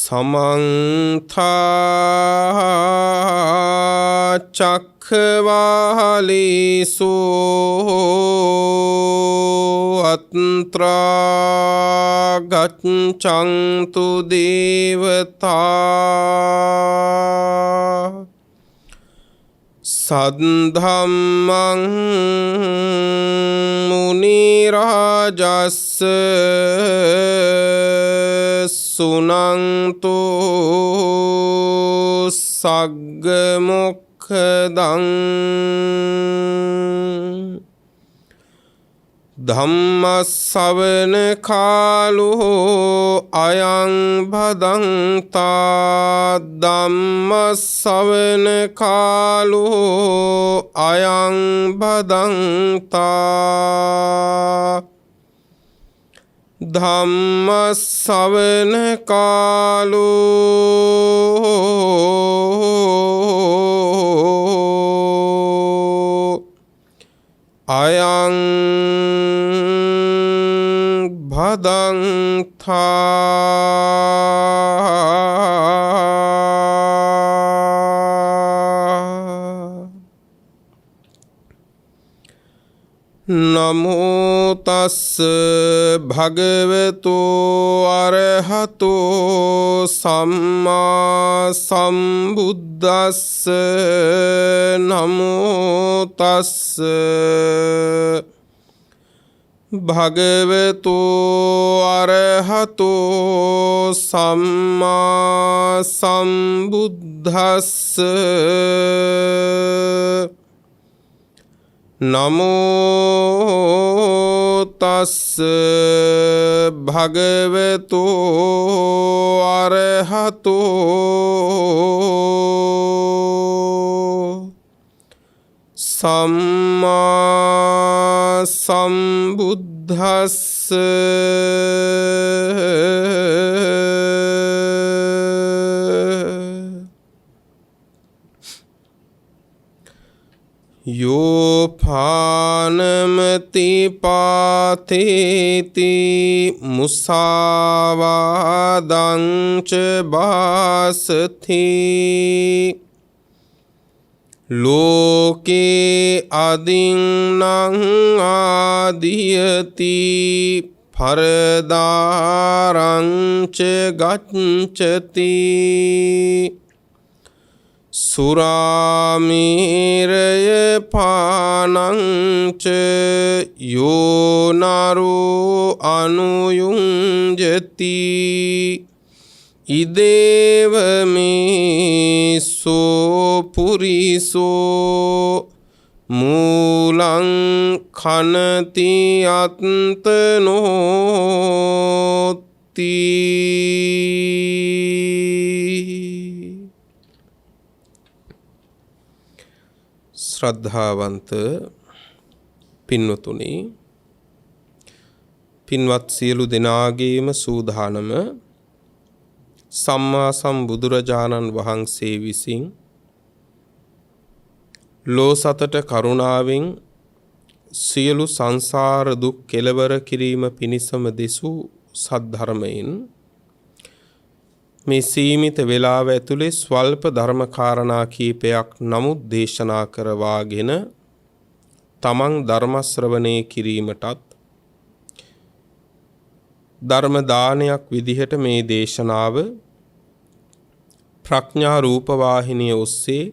समन्था चक्रवालेषु अत्रा गच्छन्तु देवता सद्धम्मं मुनिराजस्य सुनन्तु सग्मुखदं धम्मश्रवण कालो अयं भदन्ता धम्मश्रवण कालो अयं भदन्ता धम्मश्रवण कालो अयं भदन्ता नमो तस् भगवतो अरहतो सम्मा सम्बुद्धस्स नमो तस् भगवतो अरहतो सम्मा सम्बुद्धस्स नमो तस् भगवतो अरहतो सम्मा सम्बुद्धस्स यो फानमति पाथेति मुसावादं च भासति लोके अदिन्नं आदियति फरदारं च गच्छति सुरामेरय पानं च यो नरो अनुयुञ्जति इदेव मे सो पुरिसो मूलं खनति अन्तनोति श्रद्धावंत පින්වතුනි පින්වත් සියලු දෙනාගේම සූදානම සම්මා සම්බුදුරජාණන් වහන්සේ විසින් ලෝ සතට කරුණාවෙන් සියලු සංසාර දුක් කෙලවර කිරීම පිණිසම දෙසූ සද්ධර්මයෙන් මේ සීමිත වේලාව ඇතුලේ ස්වල්ප ධර්ම කාරණා කීපයක් නමුත් දේශනා කරවාගෙන තමන් ධර්ම ශ්‍රවණය කිරීමටත් ධර්ම දානයක් විදිහට මේ දේශනාව ප්‍රඥා රූප වාහිනිය ඔස්සේ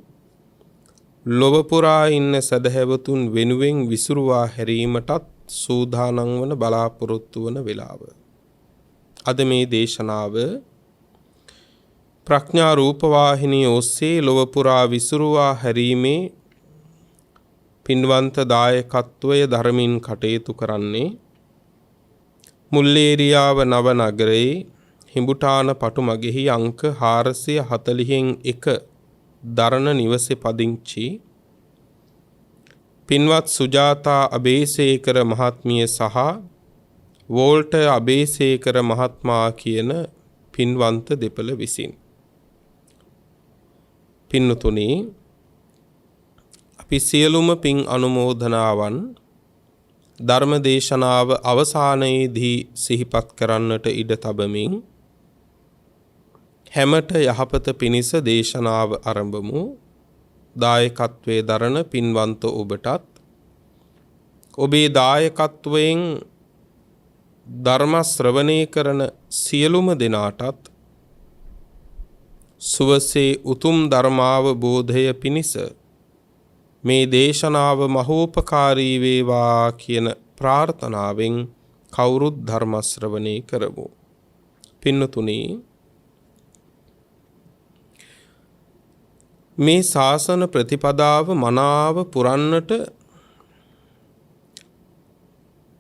ලොව පුරා ඉන්න සදහැවතුන් වෙනුවෙන් විසුරුවා හැරීමටත් සූදානම් වන බලාපොරොත්තු වන වේලාව. අද මේ දේශනාව ප්‍රඥා රූප වාහිනිය ඔස්සේ ලොව පුරා විසුරුවා හැරීමේ පින්වන්ත දායකත්වය ධර්මින් කටයුතු කරන්නේ මුල්ලේරියාව නව නගරයේ හිඹුටාන පටුමගෙහි අංක 441 දරණ නිවසේ පදිංචි පින්වත් සුජාතා අබේසේකර මහත්මිය සහ වෝල්ටර් අබේසේකර මහත්මයා කියන පින්වන්ත දෙපළ විසින් පින්නතුනි අපි සියලුම පින් අනුමෝදනාවන් ධර්ම දේශනාව අවසානයේදී සිහිපත් කරන්නට ඉඩ තබමින් හැමට යහපත පිණිස දේශනාව ආරම්භමු. දායකත්වයේ දරන පින්වන්ත ඔබටත් ඔබේ දායකත්වයෙන් ධර්ම ශ්‍රවණය කරන සියලුම දෙනාටත් සුවසේ උතුම් ධර්මාවබෝධය පිණිස මේ දේශනාව මහෝපකාරී වේවා කියන ප්‍රාර්ථනාවෙන් කවුරුත් ධර්ම ශ්‍රවණය කරමු. පින්නතුනි, මේ ශාසන ප්‍රතිපදාව මනාව පුරන්නට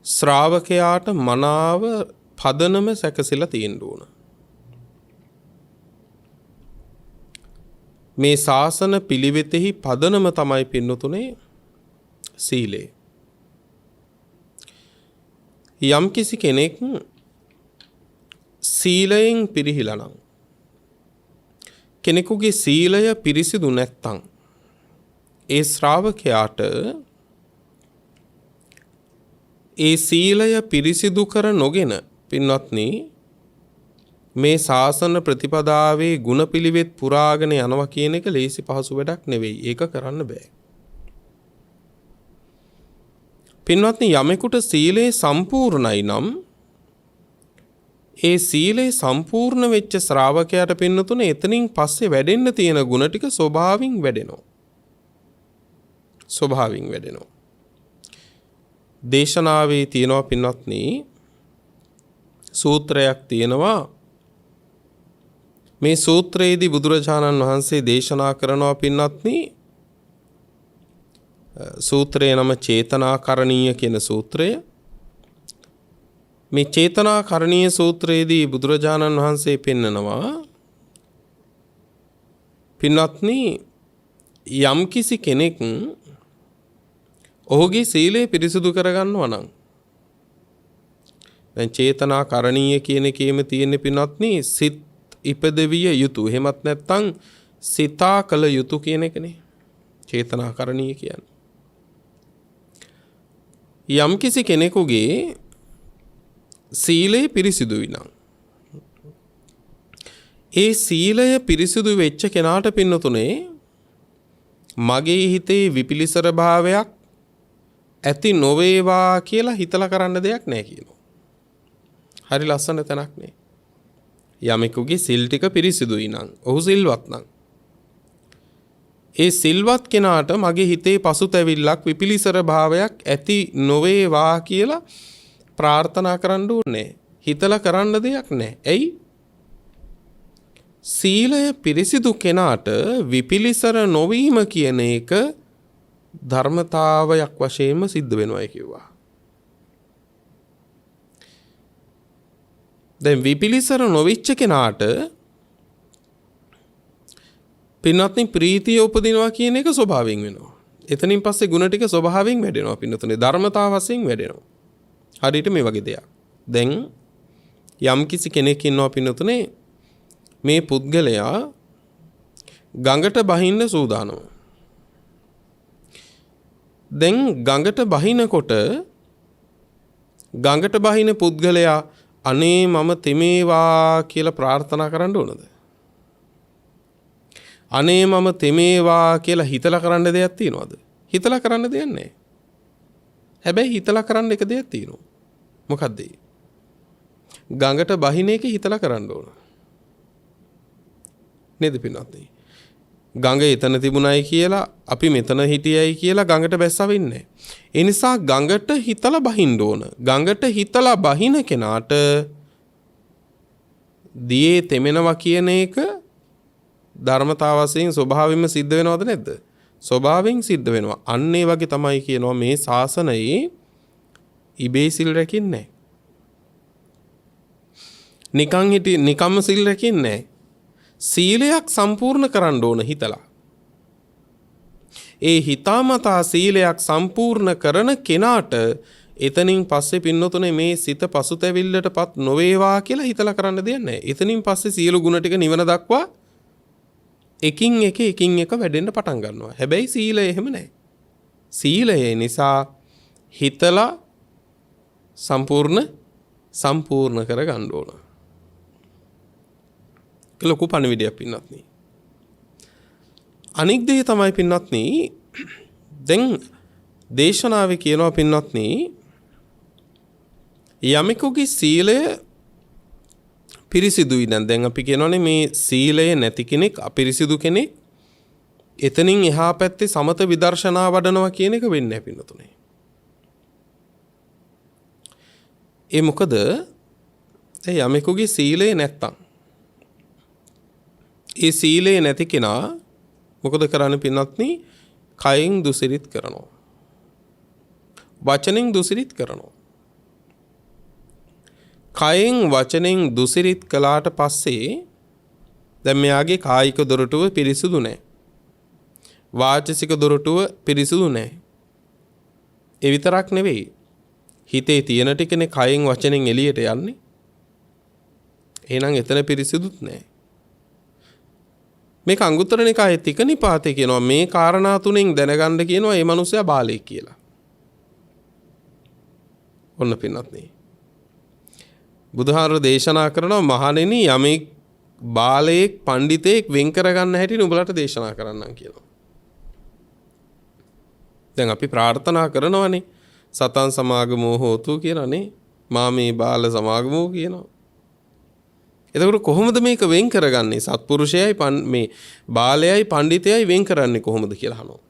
ශ්‍රාවකයාට මනාව පදනම සැකසීලා තියෙන්න ඕන. මේ ශාසන පිළිවෙතෙහි පදනම තමයි පින්නතුනේ සීලය. යම්කිසි කෙනෙක් සීලයෙන් පිරිහිලා නම්, කෙනෙකුගේ සීලය පිරිසිදු නැත්තම්, ඒ ශ්‍රාවකයාට ඒ සීලය පිරිසිදු කර නොගෙන පින්වත්නි මේ ශාසන ප්‍රතිපදාවේ ගුණපිළිවෙත් පුරාගෙන යනවා කියන එක ලේසි පහසු වැඩක් නෙවෙයි. ඒක කරන්න බෑ. පින්වත්නි, යමෙකුට සීලය සම්පූර්ණයි නම් ඒ සීලය සම්පූර්ණ වෙච්ච ශ්‍රාවකයාට පින්නතුනේ එතනින් පස්සේ වැඩෙන්න තියෙන ගුණ ටික ස්වභාවයෙන් වැඩෙනවා. ස්වභාවයෙන් වැඩෙනවා. දේශනාවේ තියෙනවා පින්වත්නි, සූත්‍රයක් තියෙනවා. මේ සූත්‍රයේදී බුදුරජාණන් වහන්සේ දේශනා කරනවා පින්වත්නි, සූත්‍රයේ නම චේතනාකරණීය කියන සූත්‍රය. මේ චේතනාකරණීය සූත්‍රයේදී බුදුරජාණන් වහන්සේ පෙන්නනවා පින්වත්නි, යම්කිසි කෙනෙක් ඔහුගේ සීලය පිරිසිදු කරගන්නවා නම්, දැන් චේතනාකරණීය කියන එකේම තියෙන පින්වත්නි සිත් ඉපදවිය යුතු, එහෙමත් නැත්නම් සිතා කළ යුතු කියන එකනේ චේතනාකරණීය කියන්නේ. යම්කිසි කෙනෙකුගේ සීලය පිරිසිදුයි නම්, ඒ සීලය පිරිසිදු වෙච්ච කෙනාට පින්නතුනේ මගේ හිතේ විපිලිසර භාවයක් ඇති නොවේවා කියලා හිතලා කරන්න දෙයක් නැහැ කියනවා. හරි ලස්සන තැනක් නේ. යමෙකුගේ සිල් ටික පිරිසිදුයි නම්, ඔහු සිල්වත් නම්, ඒ සිල්වත් කෙනාට මගේ හිතේ පසුතැවිල්ලක් විපිලිසර භාවයක් ඇති නොවේවා කියලා ප්‍රාර්ථනා කරන්න ඕනේ. හිතලා කරන්න දෙයක් නැහැ. ඇයි? සීලය පිරිසිදු කෙනාට විපිලිසර නොවීම කියන එක ධර්මතාවයක් වශයෙන්ම සිද්ධ වෙනවා කිව්වා. දැන් විපිලිසර නොවිච්ච කෙනාට පින්වත්නි ප්‍රීතිය උපදිනවා කියන එක ස්වභාවයෙන් වෙනවා. එතනින් පස්සේ ගුණ ටික ස්වභාවයෙන් වැඩෙනවා පින්වත්නි, ධර්මතාව වශයෙන් වැඩෙනවා. හරියට මේ වගේ දෙයක්. දැන් යම්කිසි කෙනෙක් ඉන්නවා පින්වත්නි, මේ පුද්ගලයා ගඟට බහින්න සූදානම්. දැන් ගඟට බහිනකොට ගඟට බහින පුද්ගලයා අනේ මම තෙමේවා කියලා ප්‍රාර්ථනා කරන්න ඕනද? අනේ මම තෙමේවා කියලා හිතලා කරන්න දෙයක් තියනවද? හිතලා කරන්න දෙයක් නැහැ. හැබැයි හිතලා කරන්න එක දෙයක් තියෙනවා. මොකද්ද ඒ? ගඟට බහින එක හිතලා කරන්න ඕන. නේද පින්වත්නි? ගඟ එතන තිබුණයි කියලා අපි මෙතන හිටියයි කියලා ගඟට බැස්සා වෙන්නේ නැහැ. ඒ නිසා ගඟට හිතලා බහින්න ඕන. ගඟට හිතලා බහින කෙනාට දියේ තෙමෙනවා කියන එක ධර්මතාව වශයෙන් ස්වභාවයෙන්ම සිද්ධ වෙනවද නැද්ද? ස්වභාවයෙන් සිද්ධ වෙනවා. අන්න ඒ වගේ තමයි කියනවා මේ ශාසනයේ ඉබේ සිල් රැකින්නේ නැහැ. නිකම්ම සිල් රැකින්නේ නැහැ. සීලයක් සම්පූර්ණ කරන්න ඕන හිතලා. ඒ හිතාමතා සීලයක් සම්පූර්ණ කරන කෙනාට එතනින් පස්සේ පින්නතුනේ මේ සිත පසුතැවිල්ලටපත් නොවේවා කියලා හිතලා කරන්න දෙයක් නැහැ. එතනින් පස්සේ සියලු ගුණ ටික නිවන දක්වා එකින් එක වැඩෙන්න පටන් ගන්නවා. හැබැයි සීලය එහෙම නැහැ. සීලය නිසා හිතලා සම්පූර්ණ කර ගන්න ඕන. ලොකු පණිවිඩයක් පින්වත්නි. අනික් දේ තමයි පින්වත්නි දැන් දේශනාවේ කියනවා පින්වත්නි යමෙකුගේ සීලය පිරිසිදුයි නම් දැන් අපි කියනවානේ මේ සීලය නැති කෙනෙක් අපිරිසිදු කෙනෙක් එතනින් එහා පැත්තේ සමත විදර්ශනා වඩනවා කියන එක වෙන්නේ නැහැ පින්වතුනේ. ඒ මොකද ඒ යමෙකුගේ සීලය නැත්තම් ඒ සීලය නැති කෙනා මොකද කරන්නේ පින්වත්නි? කයෙන් දුසිරිත කරනවා. වචනෙන් දුසිරිත කරනවා. කයෙන් වචනෙන් දුසිරිත කළාට පස්සේ දැන් මෙයාගේ කායික දොරටුව පිරිසුදු නැහැ. වාචසික දොරටුව පිරිසුදු නැහැ. ඒ විතරක් නෙවෙයි. හිතේ තියෙන ටිකනේ කයෙන් වචනෙන් එළියට යන්නේ. එහෙනම් එතන පිරිසුදුත් නැහැ. මේක අංගුත්තර නිකායේ තික නිපාතේ කියනවා මේ කාරණා තුනෙන් දැනගන්න කියනවා මේ මිනිස්සයා බාලයෙක් කියලා. ඔන්න පින්වත්නි. බුදුහාර දේශනා කරනවා මහණෙනි යමෙක් බාලයෙක් පඬිතෙක් වෙන් කරගන්න හැටි නුඹලට දේශනා කරන්නම් කියලා. දැන් අපි ප්‍රාර්ථනා කරනවානේ සතන් සමාගමෝ හෝතු කියලානේ මා මේ බාල සමාගමෝ කියනවා. එතකොට කොහොමද මේක වෙන් කරගන්නේ? සත්පුරුෂයයි මේ බාලයයි පඬිතයයි වෙන් කරන්නේ කොහොමද කියලා අහනවා.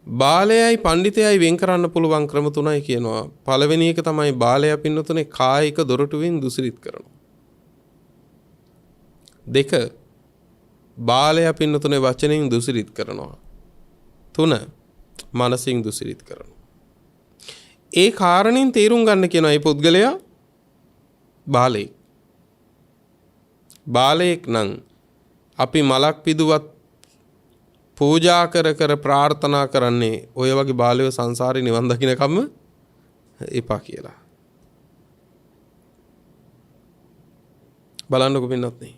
බාලයයි පඬිතයයි වෙන් කරන්න පුළුවන් ක්‍රම තුනයි කියනවා. පළවෙනි එක තමයි බාලයා පින්නතුනේ කායික දොරටුවෙන් දුසිරිත කරනවා. දෙක බාලයා පින්නතුනේ වචනෙන් දුසිරිත කරනවා. තුන මනසින් දුසිරිත කරනවා. ඒ කාරණෙන් තේරුම් ගන්න කියනවා මේ පුද්ගලයා බාලයෙක්. බාලයෙක් නම් අපි මලක් පිදුවත් පූජා කර කර ප්‍රාර්ථනා කරන්නේ ඔය වගේ බාලයෝ සංසාරේ නිවන් දකින්නකම් එපා කියලා. බලන්නකො පින්නත්නේ.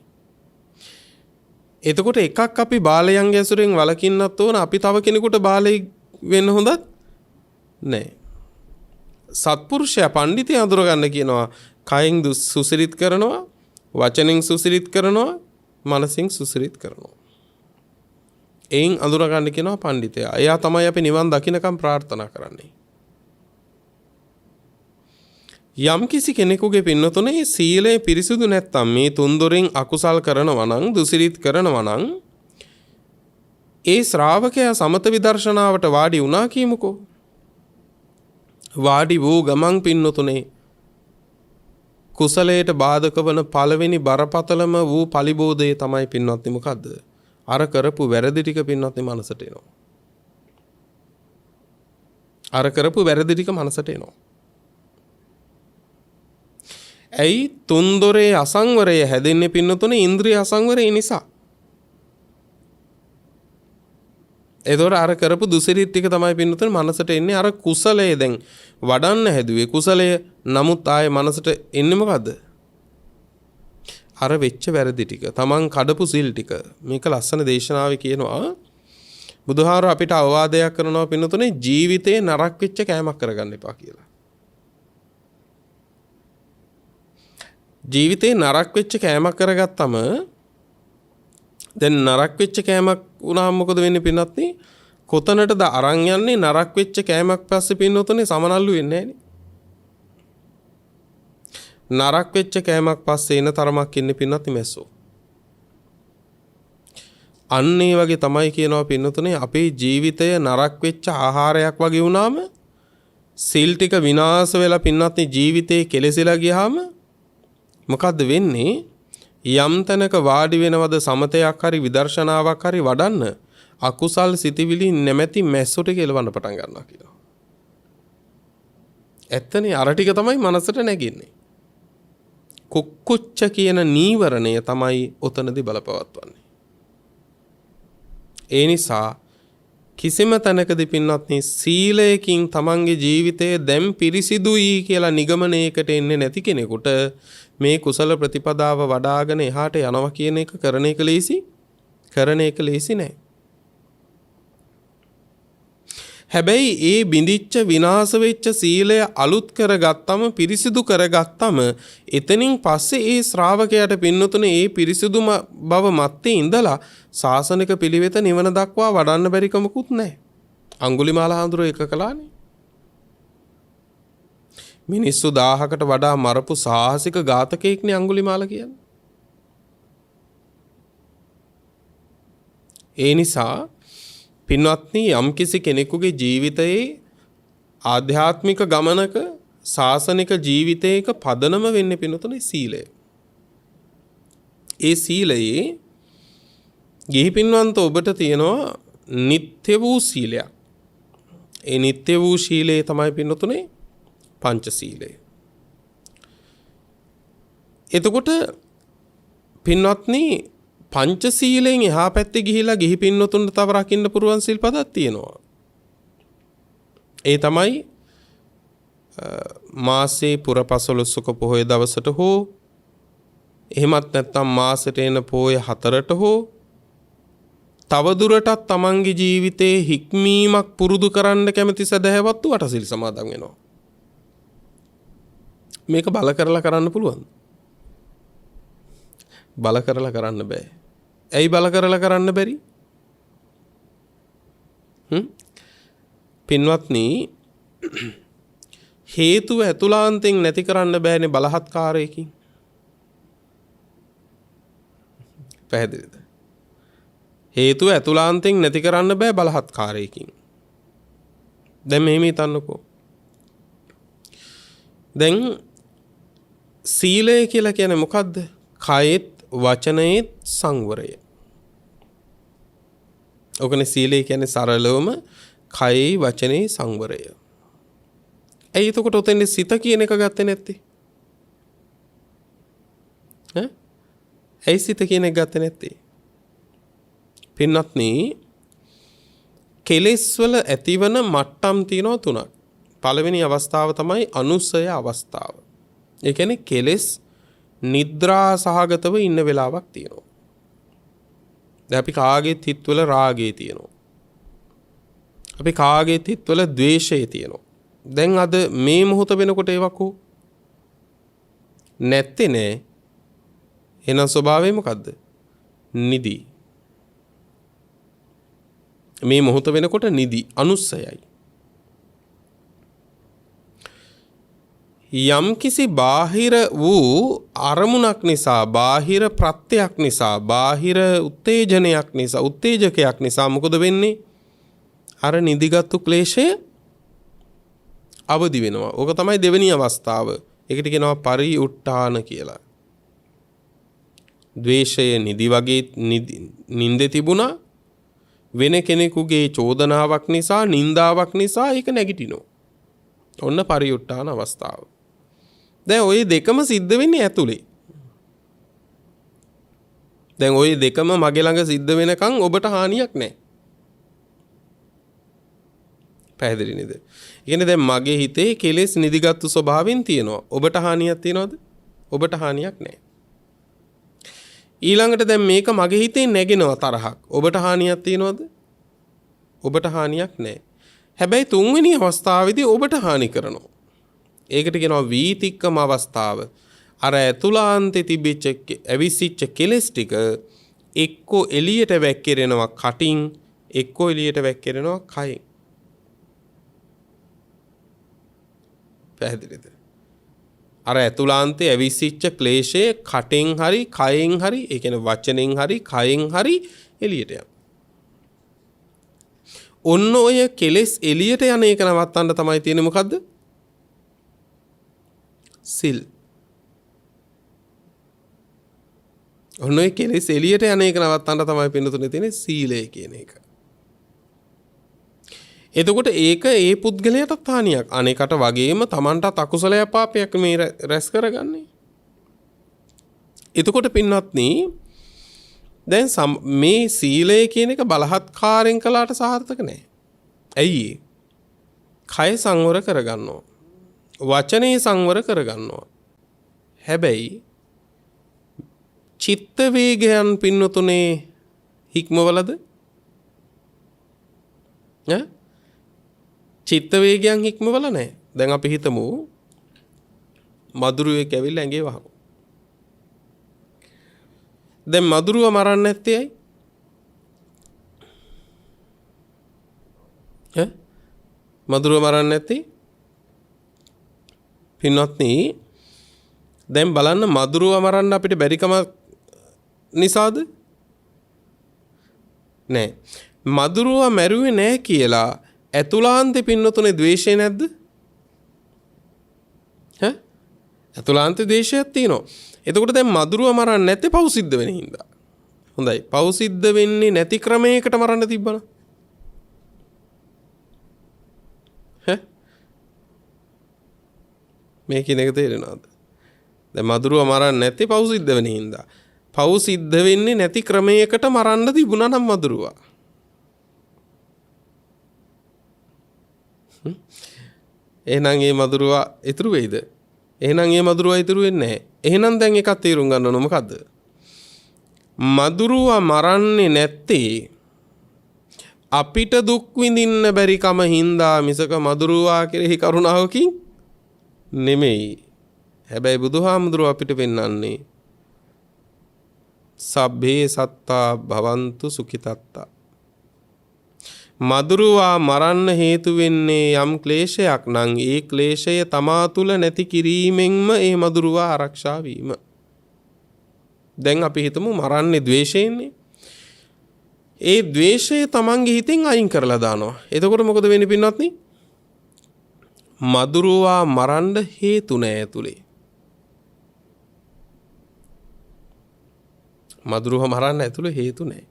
එතකොට එකක් අපි බාලයන්ගේ ඇසුරෙන් වළකින්නත් ඕන අපි තව කෙනෙකුට බාලයෙක් වෙන්න හොඳත් නැහැ. සත්පුරුෂයා පඬිතේ අඳුර ගන්න කියනවා කයෙන් සුසිරිත කරනවා, වචනෙන් සුසිරිත කරනවා, මනසින් සුසිරිත කරනවා. එයින් අඳුර ගන්න කියනවා පඬිතයා. එයා තමයි අපි නිවන් දකින්නකම් ප්‍රාර්ථනා කරන්නේ. යම් කිසි කෙනෙකුගේ පින්නතුනේ සීලය පිරිසුදු නැත්තම් මේ තුන්දොරින් අකුසල් කරනවා නම් දුසිරිත කරනවා නම් ඒ ශ්‍රාවකයා සමත විදර්ශනාවට වාඩි වුණා කියමුකෝ. වාඩි වූ ගමන් පින්නතුනේ කුසලයට බාධක වන පළවෙනි බරපතලම වූ පලිබෝධය තමයි පින්වත්නි මොකද්ද? අර කරපු වැරදි ටික පින්වත්නි මනසට එනවා. අර කරපු වැරදි ටික මනසට එනවා. ඇයි තුන්දොරේ අසංවරය හැදෙන්නේ පින්නතුනේ ඉන්ද්‍රිය අසංවරය නිසා. එතකොට අර කරපු දුසිරිත ටික තමයි පින්නතුනේ මනසට එන්නේ. අර කුසලයේ දැන් වඩන්න හැදුවේ කුසලය නමුත් ආයේ මනසට එන්නේ මොකද්ද? අර වෙච්ච වැරදි ටික. Taman කඩපු සිල් ටික. මේක ලස්සන දේශනාවේ කියනවා බුදුහාර අපිට අවවාදයක් කරනවා පින්නතුනේ ජීවිතේ නරක වෙච්ච කෑමක් කරගන්න එපා කියලා. ජීවිතේ නරක වෙච්ච කෑමක් කරගත්තම දැන් නරක වෙච්ච කෑමක් වුණාම මොකද වෙන්නේ පින්නත්නි? කොතනටද අරන් යන්නේ? නරක වෙච්ච කෑමක් පස්සේ පින්නතුනේ සමනල්ලු වෙන්නේ නැහනේ. නරක වෙච්ච කෑමක් පස්සේ එන තරමක් ඉන්නේ පින්නත්නි මැස්සෝ. අන්න ඒ වගේ තමයි කියනවා පින්නතුනේ අපේ ජීවිතය නරක වෙච්ච ආහාරයක් වගේ වුණාම සිල් ටික විනාශ වෙලා පින්නත්නි ජීවිතේ කෙලෙසිලා ගියාම මොකද්ද වෙන්නේ? යම් තැනක වාඩි වෙනවද සමතයක් හරි විදර්ශනාවක් හරි වඩන්න අකුසල් සිතිවිලි නැමැති මැස්සෝ ටික එලවන්න පටන් ගන්නවා කියනවා. ඇත්තනේ අර ටික තමයි මනසට නැගින්නේ. කුක්කුච්ච කියන නීවරණය තමයි ඔතනදී බලපවත්වන්නේ. ඒ නිසා කිසිම තැනකදී පින්වත්නි සීලයකින් තමන්ගේ ජීවිතය දැන් පිරිසිදුයි කියලා නිගමනයකට එන්නේ නැති කෙනෙකුට මේ කුසල ප්‍රතිපදාව වඩාගෙන එහාට යනවා කියන එක කරන එක ලේසි නෑ. හැබැයි ඒ බිඳිච්ච විනාශ වෙච්ච සීලය අලුත් කරගත්තම පිරිසිදු කරගත්තම එතනින් පස්සේ ඒ ශ්‍රාවකයාට පින්නතුනේ ඒ පිරිසිදු බව මැත්තේ ඉඳලා සාසනික පිළිවෙත නිවන දක්වා වඩන්න බැරි කමකුත් නැහැ. අඟුලිමාල හඳුර එක කළානේ. මිනිස්සු 1000කට වඩා මරපු සාහසික ඝාතකයෙක්නේ අඟුලිමාල කියන්නේ. ඒ නිසා පින්වත්නි යම්කිසි කෙනෙකුගේ ජීවිතයේ ආධ්‍යාත්මික ගමනක සාසනික ජීවිතයක පදනම වෙන්නේ පින්වතුනි සීලය. ඒ සීලයේ ගිහි පින්වන්ත ඔබට තියෙනවා නිත්‍ය වූ සීලයක්. ඒ නිත්‍ය වූ සීලය තමයි පින්වතුනි පංචශීලය. එතකොට පින්වත්නි පංචශීලයෙන් එහා පැත්තේ ගිහිලා ගිහි පින්වතුන්ට තව රකින්න පුරුවන් සිල්පදක් තියෙනවා. ඒ තමයි මාසේ පුරපසළොස්වක පොහොය දවසට හෝ එහෙමත් නැත්නම් මාසෙට එන පොහොය 4ට හෝ තවදුරටත් තමන්ගේ ජීවිතේ හික්මීමක් පුරුදු කරන්න කැමති සදහැවත්තු වටසිල් සමාදන් වෙනවා. මේක බල කරලා කරන්න පුළුවන්. බල කරලා කරන්න බෑ. ඇයි බල කරලා කරන්න බැරි? පින්වත්නි හේතුව ඇතුළාන්තයෙන් නැති කරන්න බෑනේ බලහත්කාරයකින්. පැහැදිලිද? හේතුව ඇතුළාන්තයෙන් නැති කරන්න බෑ බලහත්කාරයකින්. දැන් මෙහෙම හිතන්නකෝ. දැන් සීලය කියලා කියන්නේ මොකද්ද? කයෙත් වචනයේත් සංවරය. ඔකනේ සීලය කියන්නේ සරලවම කයේ වචනේ සංවරය. ඇයි එතකොට ඔතෙන් සිත කියන එක ගත්තේ නැත්තේ? ඇයි සිත කියන එක ගත්තේ නැත්තේ? පින්වත්නි කෙලෙස් වල ඇතිවන මට්ටම් තියෙනවා 3ක්. පළවෙනි අවස්ථාව තමයි අනුසය අවස්ථාව. ඒ කියන්නේ කෙලෙස් නිද්‍රා සහගතව ඉන්න වෙලාවක් තියෙනවා. දැන් අපි කාගේත් හිතවල රාගය තියෙනවා. අපි කාගේත් හිතවල ද්වේෂය තියෙනවා. දැන් අද මේ මොහොත වෙනකොට ඒවකෝ නැත්තේ නෑ. එහෙනම් ස්වභාවය මොකද්ද? නිදි. මේ මොහොත වෙනකොට නිදි අනුස්සයයි. යම්කිසි බාහිර වූ අරමුණක් නිසා, බාහිර ප්‍රත්‍යක් නිසා, බාහිර උත්තේජනයක් නිසා, උත්තේජකයක් නිසා මොකද වෙන්නේ? අර නිදිගත්තු ක්ලේශය අවදි වෙනවා. ඕක තමයි දෙවෙනි අවස්ථාව. ඒකට කියනවා පරිඋට්ටාන කියලා. ද්වේෂය නිදි වගේ නින්දේ තිබුණා. වෙන කෙනෙකුගේ චෝදනාවක් නිසා, නින්දාවක් නිසා ඒක නැගිටිනවා. ඔන්න පරිඋට්ටාන අවස්ථාව. දැන් ওই දෙකම සිද්ධ වෙන්නේ ඇතුලේ. දැන් ওই දෙකම මගේ ළඟ සිද්ධ වෙනකන් ඔබට හානියක් නැහැ. පැහැදිලි නේද? ඒ කියන්නේ දැන් මගේ හිතේ කෙලෙස් නිදිගත්තු ස්වභාවයෙන් තියෙනවා. ඔබට හානියක් තියනවද? ඔබට හානියක් නැහැ. ඊළඟට දැන් මේක මගේ හිතේ නැගෙනවා තරහක්. ඔබට හානියක් තියනවද? ඔබට හානියක් නැහැ. හැබැයි තුන්වෙනි අවස්ථාවේදී ඔබට හානි කරනවා. ඒකට කියනවා වීතික්කම අවස්ථාව. අර ඇතුළාන්තේ තිබිච්ච ඇවිසිච්ච කෙලස් ටික එක්කෝ එළියට වැක්කිරෙනවා කටින්, එක්කෝ එළියට වැක්කිරෙනවා කයින්. පැහැදිලිද? අර ඇතුළාන්තේ ඇවිසිච්ච ක්ලේශය කටෙන් හරි කයෙන් හරි, ඒ කියන්නේ වචනෙන් හරි කයෙන් හරි එළියට යනවා. ඔන්න ඔය කෙලෙස් එළියට යන එක නවත්තන්න තමයි තියෙන්නේ මොකද්ද? සිල්. ඔන්න ඔය කෙලෙස් එළියට යන එක නවත්තන්න තමයි පින්නතුනේ තියෙන්නේ සීලය කියන එක. එතකොට ඒක ඒ පුද්ගලයාටත් හානියක්. අනේකට වගේම Tamanටත් අකුසලයක් පාපයක් මේ රැස් කරගන්නේ. එතකොට පින්වත්නි දැන් මේ සීලය කියන එක බලහත්කාරයෙන් කළාට සාර්ථක නැහැ. ඇයි? කය සංවර කරගන්නවා. වචනේ සංවර කරගන්නවා. හැබැයි චිත්ත වේගයන් පින්නතුනේ හික්මවලද? චිත්ත වේගයන් හික්මවල නැහැ. දැන් අපි හිතමු මදුරුවෙක් ඇවිල්ලා ඇඟේ වහනවා. දැන් මදුරුව මරන්නේ නැත්තේ ඇයි? මදුරුව මරන්නේ නැත්තේ පින්වත්නි දැන් බලන්න මදුරුව මරන්න අපිට බැරිකම නිසාද? නෑ. මදුරුව මැරුවේ නෑ කියලා ඇතුළාන්තේ පින්නතුනේ ද්වේෂය නැද්ද? ඇතුළාන්තේ ද්වේෂයක් තියෙනවා. එතකොට දැන් මදුරුව මරන්නේ නැත්තේ පව් සිද්ධ වෙන හින්දා. හොඳයි. පව් සිද්ධ වෙන්නේ නැති ක්‍රමයකට මරන්න තිබ්බනම්. මේ කියන එක තේරෙනවද? දැන් මදුරුව මරන්නේ නැත්තේ පව් සිද්ධ වෙන හින්දා. පව් සිද්ධ වෙන්නේ නැති ක්‍රමයකට මරන්න තිබුණා නම් මදුරුවා. එහෙනම් මේ මදුරුවා ඉතුරු වෙයිද? එහෙනම් මේ මදුරුවා ඉතුරු වෙන්නේ නැහැ. එහෙනම් දැන් එකක් තේරුම් ගන්න ඕන මොකද්ද? මදුරුවා මරන්නේ නැත්තේ අපිට දුක් විඳින්න බැරි කම හින්දා මිසක මදුරුවා කෙරෙහි කරුණාවකින් නෙමෙයි. හැබැයි බුදුහාමුදුරුවෝ අපිට පෙන්වන්නේ සබ්බේ සත්තා භවන්තු සුඛිතත්තා. මදුරුවා මරන්න හේතු වෙන්නේ යම් ක්ලේශයක් නම් ඒ ක්ලේශය තමා තුළ නැති කිරීමෙන්ම ඒ මදුරුවා ආරක්ෂා වීම. දැන් අපි හිතමු මරන්නේ ද්වේෂයෙන්නේ. ඒ ද්වේෂය තමන්ගේ හිතෙන් අයින් කරලා දානවා. එතකොට මොකද වෙන්නේ පින්වත්නි? මදුරුවා මරන්න හේතු නැහැ ඇතුලේ. මදුරුවා මරන්න ඇතුලේ හේතු නැහැ.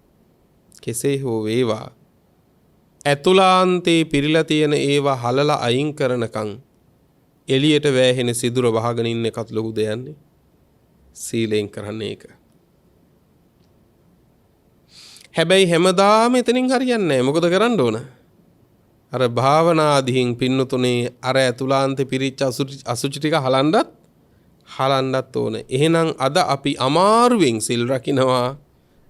කෙසේ හෝ වේවා ඇතුලාන්තේ පිරීලා තියෙන ඒවා හලලා අයින් කරනකම් එළියට වැහෙන සිදුර වහගෙන ඉන්න එකත් ලොකු දෙයක්නේ. සීලෙන් කරන්නේ ඒක. හැබැයි හැමදාම එතනින් හරියන්නේ නැහැ. මොකද කරන්න ඕන? අර භාවනාදීන් පින්නතුනේ අර ඇතුලාන්තේ පිරිච්ච අසුචි ටික හලන්නත් ඕන. එහෙනම් අද අපි අමාරුවෙන් සිල් රකින්නවා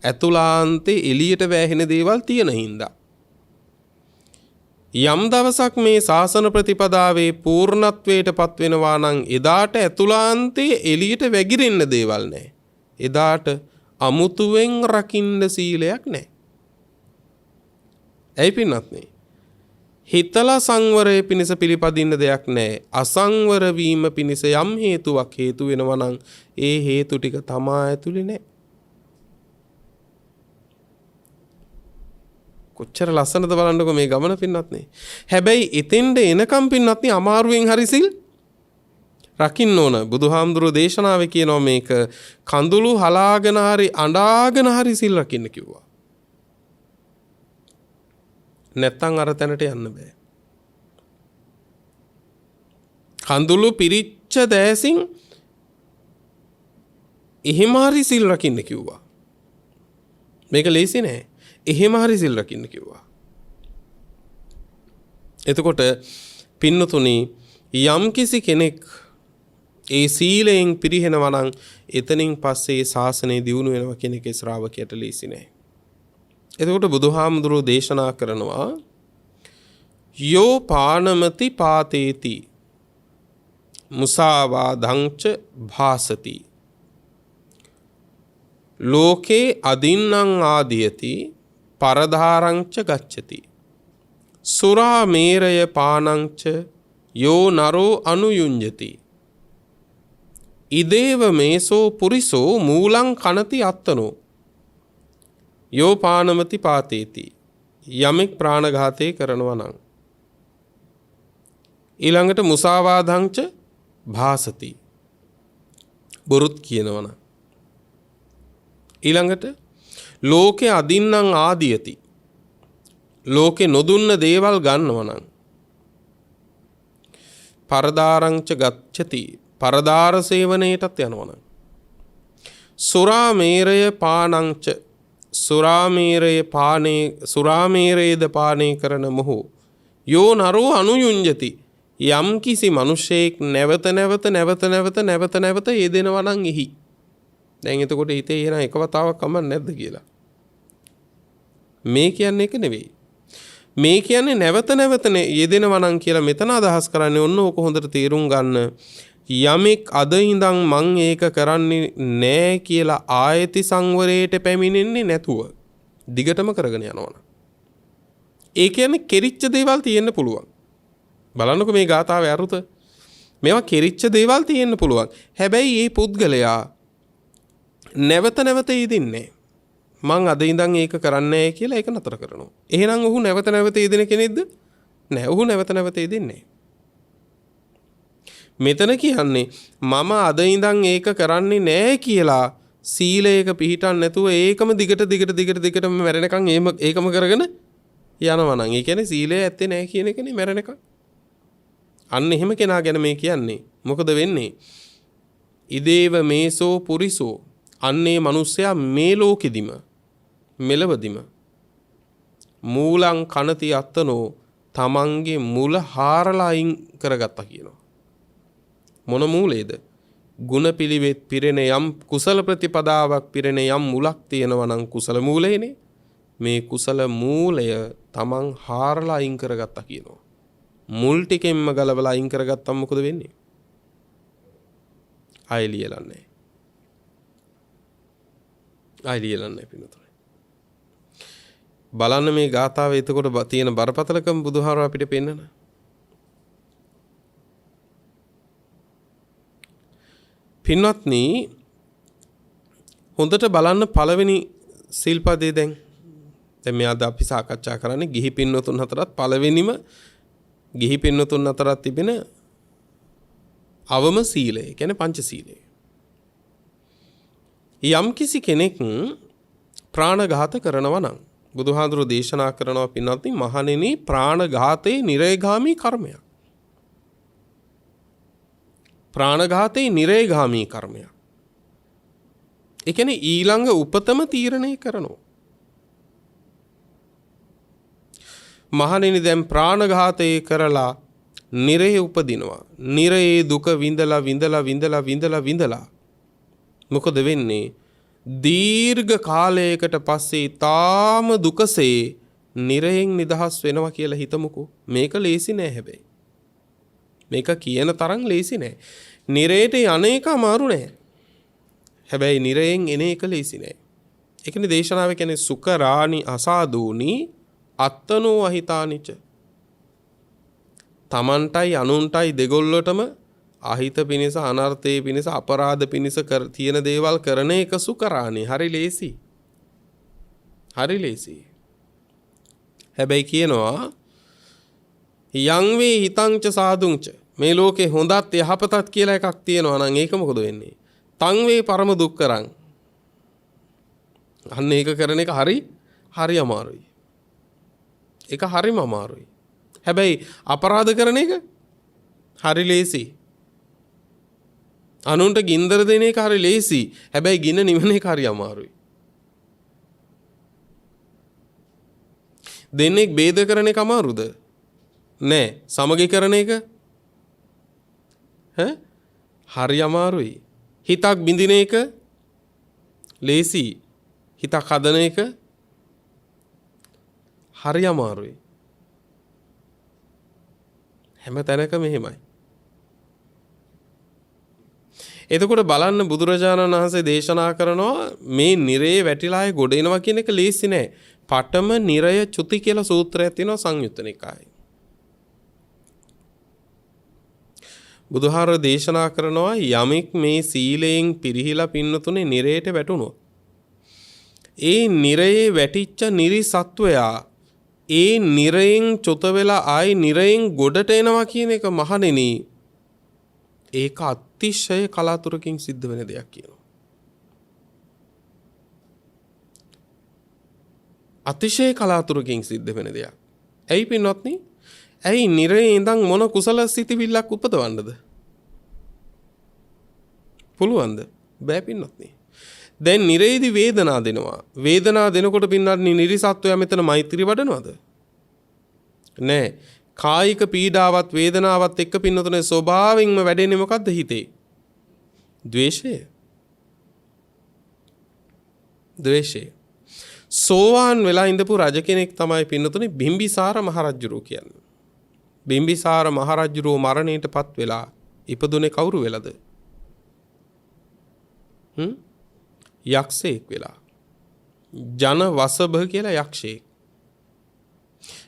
ඇතුලාන්තේ එළියට වැහෙන දේවල් තියෙන හින්දා. යම් දවසක් මේ ශාසන ප්‍රතිපදාවේ පූර්ණත්වයට පත් වෙනවා නම් එදාට ඇතුලාන්තේ එළියට වැగిරෙන්න දේවල් නැහැ. එදාට අමුතුවෙන් රකින්න සීලයක් නැහැ. ඇයි පින්වත්නි? හිතලා සංවරය පිණිස පිළිපදින්න දෙයක් නැහැ. අසංවර වීම පිණිස යම් හේතුවක් හේතු වෙනවා නම් ඒ හේතු ටික තමා ඇතුලේ නැහැ. කොච්චර ලස්සනද බලන්නකො මේ ගමන පින්වත්නි. හැබැයි එතෙන්ට එනකම් පින්වත්නි අමාරුවෙන් හරි සිල් රකින්න ඕන. බුදුහාමුදුරුවෝ දේශනාවේ කියනවා මේක කඳුළු හලාගෙන හරි අඬාගෙන හරි සිල් රකින්න කිව්වා. නැත්තම් අර තැනට යන්න බෑ. කඳුළු පිරිච්ච දැසින් එහෙම හරි සිල් රකින්න කිව්වා. මේක ලේසි නෑ. එහෙම හරි සිල් රකින්න කිව්වා. එතකොට පින්නතුනි යම් කිසි කෙනෙක් ඒ සීලයෙන් පිරිහෙනවා නම් එතනින් පස්සේ ශාසනය දියුණු වෙනවා කියන එකේ ශ්‍රාවකයට ලේසි නෑ. එතකොට බුදුහාමුදුරුවෝ දේශනා කරනවා යෝ පානමති පාතේති මුසාවාදංච භාසති ලෝකේ අදින්නම් ආදියති පරදාරංච ගච්ඡති සුරා මේරය පානංච යෝ නරෝ අනුයුඤ්ජති ඉදේව මේසෝ පුරිසෝ මූලං කනති අත්තනෝ යෝ පානමති පාතේති යමෙක් ප්‍රාණඝාතය කරනවා නම් ඊළඟට මුසාවාදංච භාසති බොරුත් කියනවා නම් ඊළඟට ලෝකේ අදින්නම් ආදියති ලෝකේ නොදුන්න දේවල් ගන්නවා නම් පරදාරංච ගච්ඡති පරදාර සේවනයටත් යනවා නම් සුරා මේරය පානංච සුරාමේරේද පානය කරන මොහු යෝ නරෝ අනුයුඤ්ජති යම් කිසි මිනිසෙක් නැවත නැවත යෙදෙනවා නම් එහි දැන් එතකොට හිතේ එන එක වතාවක් කමක් නැද්ද කියලා මේ කියන්නේ ඒක නෙවෙයි මේ කියන්නේ නැවත නැවත යෙදෙනවා නම් කියලා මෙතන අදහස් කරන්නේ ඔන්න ඕක හොඳට තේරුම් ගන්න. යමෙක් අද ඉඳන් මං ඒක කරන්නේ නෑ කියලා ආයති සංවරයට පැමිණෙන්නේ නැතුව දිගටම කරගෙන යනවනම් ඒ කියන්නේ කෙරිච්ච දේවල් තියෙන්න පුළුවන්. බලන්නකො මේ ගාථාවේ අරුත. මේවා කෙරිච්ච දේවල් තියෙන්න පුළුවන්. හැබැයි මේ පුද්ගලයා නැවත නැවත යෙදින්නේ මං අද ඉඳන් ඒක කරන්නේ නැහැ කියලා ඒක නතර කරනවා. එහෙනම් ඔහු නැවත නැවත යෙදෙන කෙනෙක්ද? නැහැ. ඔහු නැවත නැවත යෙදෙන්නේ මෙතන කියන්නේ මම අද ඉඳන් ඒක කරන්නේ නැහැ කියලා සීලයක පිළිටන් නැතුව ඒකම දිගටම මැරෙනකන් ඒකම කරගෙන යනවා නම් ඒ කියන්නේ සීලය ඇත්තේ නැහැ කියන එකනේ මැරෙනකන්. අන්න එහෙම කෙනා ගැන මේ කියන්නේ. මොකද වෙන්නේ? ඉදේව මේසෝ පුරිසෝ අන්නේ මිනිස්සයා මේ ලෝකෙදිම මෙලවදිම මූලං කනති අත්තනෝ තමන්ගේ මුල හාරලා අයින් කරගත්තා කියනවා. මොන මූලේද? ගුණ පිළිවෙත් පිරෙන යම් කුසල ප්‍රතිපදාවක් පිරෙන යම් මුලක් තියෙනවා නම් කුසල මූලයනේ. මේ කුසල මූලය තමන් හාරලා අයින් කරගත්තා කියනවා. මුල් ටිකෙන්ම ගලවලා අයින් කරගත්තම මොකද වෙන්නේ? ආයෙ ලියලන්නේ. ආයෙ ලියලන්නේ පිනතුනේ. බලන්න මේ ගාථාවේ එතකොට තියෙන බරපතලකම බුදුහාර අපිට පෙන්නන. පින්වත්නි හොඳට බලන්න පළවෙනි සිල්පදේ දැන් මේ අද අපි සාකච්ඡා කරන්නේ ගිහි පින්වතුන් අතරත් පළවෙනිම ගිහි පින්වතුන් අතරත් තිබෙන අවම සීලය කියන්නේ පංචශීලය. යම් කිසි කෙනෙක් ප්‍රාණඝාත කරනවා නම් බුදුහාඳුර දේශනා කරනවා පින්වත්නි මහණෙනි ප්‍රාණඝාතේ නිරේගාමී කර්මයක්. ප්‍රාණඝාතේ නිරේගාමී කර්මයක්. ඒ කියන්නේ ඊළඟ උපතම තීරණය කරනවා. මහණෙනි දැන් ප්‍රාණඝාතය කරලා නිරේ උපදිනවා. නිරේ දුක විඳලා මොකද වෙන්නේ? දීර්ඝ කාලයකට පස්සේ තාම දුකසේ නිරයෙන් නිදහස් වෙනවා කියලා හිතමුකෝ. මේක ලේසි නෑ හැබැයි. මේක කියන තරම් ලේසි නෑ. නිරේට යන්නේක අමාරු නෑ. හැබැයි නිරයෙන් එන එක ලේසි නෑ. ඒකනේ දේශනාවේ කියන්නේ සුකරාණි අසාදූනි අත්තනෝ අහිතානිච. තමන්ටයි අනුන්ටයි දෙගොල්ලටම අහිත පිණිස අනර්ථයේ පිණිස අපරාධ පිණිස තියෙන දේවල් කරන එක සුකරාණි. හරි ලේසි. හරි ලේසි. හැබැයි කියනවා යං වේ හිතංච සාදුංච මේ ලෝකේ හොඳත් යහපතත් කියලා එකක් තියෙනවා නම් ඒක මොකද වෙන්නේ? තං වේ පරම දුක්කරං. අන්න ඒක කරන එක හරි අමාරුයි. ඒක හරිම අමාරුයි. හැබැයි අපරාධ කරන එක හරි ලේසි. අනුන්ට ගින්දර දෙන එක හරි ලේසි. හැබැයි ගින්න නිවන එක හරි අමාරුයි. දෙන්නෙක් ભેද කරන එක අමාරුද? නෑ. සමගි කරන එක හරි අමාරුයි. හිතක් බින්දින එක ලේසි. හිතක් හදන එක හරි අමාරුයි. හැම තැනකම එහෙමයි. එතකොට බලන්න බුදුරජාණන් වහන්සේ දේශනා කරනවා මේ නිරේ වැටිලාය ගොඩ එනවා කියන එක ලේසි නෑ. පඨම නිරය චුති කියලා සූත්‍රයක් තියෙනවා සංයුත්ත නිකායේ. බුදුහාර දේශනා කරනවා යමෙක් මේ සීලයෙන් පිරිහිලා පින්නතුනේ නිරේට වැටුණොත් ඒ නිරයේ වැටිච්ච නිරිසත්වයා ඒ නිරයෙන් චොත වෙලා ආයි නිරයෙන් ගොඩට එනවා කියන එක මහණෙනි ඒක අතිශය කලාතුරකින් සිද්ධ වෙන දෙයක් කියනවා. අතිශය කලාතුරකින් සිද්ධ වෙන දෙයක්. ඇයි පින්වත්නි? ඇයි නිරේ ඉඳන් මොන කුසල සිතිවිල්ලක් උපදවන්නද? පුළුවන්ද? බෑ පින්වත්නි. දැන් නිරේදී වේදනා දෙනවා. වේදනා දෙනකොට පින්වත්නි නිරිසත්වයා මෙතන මෛත්‍රී වඩනවද? නෑ. කායික පීඩාවත් වේදනාවත් එක්ක පින්නතුනේ ස්වභාවයෙන්ම වැඩෙන්නේ මොකද්ද හිතේ? ද්වේෂය. ද්වේෂය. සෝවාන් වෙලා ඉඳපු රජ කෙනෙක් තමයි පින්නතුනේ බිම්බිසාර මහරජුරෝ කියන්නේ. බිම්බිසාර මහරජුරෝ මරණයටපත් වෙලා ඉපදුනේ කවුරු වෙලද? යක්ෂයෙක් වෙලා. ජන වසභ කියලා යක්ෂයෙක්.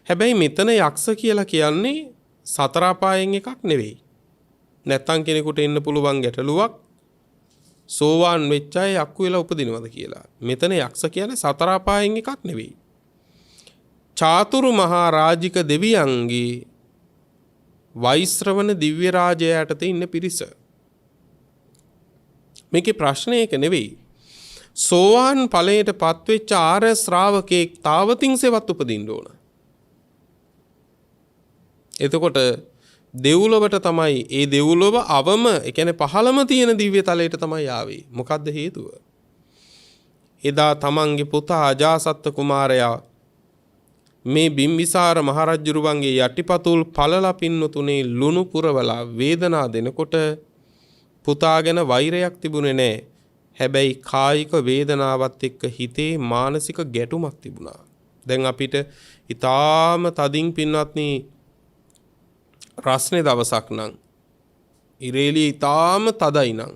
හැබැයි මෙතන යක්ෂ කියලා කියන්නේ සතර අපායෙන් එකක් නෙවෙයි. නැත්තම් කෙනෙකුට එන්න පුළුවන් ගැටලුවක් සෝවාන් වෙච්ච අය යක්කු වෙලා උපදිනවද කියලා. මෙතන යක්ෂ කියන්නේ සතර අපායෙන් එකක් නෙවෙයි. චාතුරු මහා රාජික දෙවියන්ගේ වෛශ්‍රවණ දිව්‍ය රාජයාට ඉන්න පිරිස. මේකේ ප්‍රශ්නේ ඒක නෙවෙයි. සෝවාන් ඵලයට පත්වෙච්ච ආර්ය ශ්‍රාවකෙක් තාවතින්සෙවත් උපදින්න ඕන. එතකොට දෙව්ලොවට තමයි ඒ දෙව්ලොව අවම ඒ කියන්නේ පහළම තියෙන දිව්‍ය තලයට තමයි ආවේ. මොකද්ද හේතුව? එදා තමන්ගේ පුතා අජාසත්ත කුමාරයා මේ බිම්බිසාර මහරජුරුවන්ගේ යටිපතුල් පළලා පින්නතුනේ ලුණු පුරවලා වේදනා දෙනකොට පුතා ගැන වෛරයක් තිබුණේ නැහැ. හැබැයි කායික වේදනාවත් එක්ක හිතේ මානසික ගැටුමක් තිබුණා. දැන් අපිට ඊටාම තදින් පින්වත්නි රස්නේ දවසක් නම් ඉරේලිය ඊටාම තදයි නම්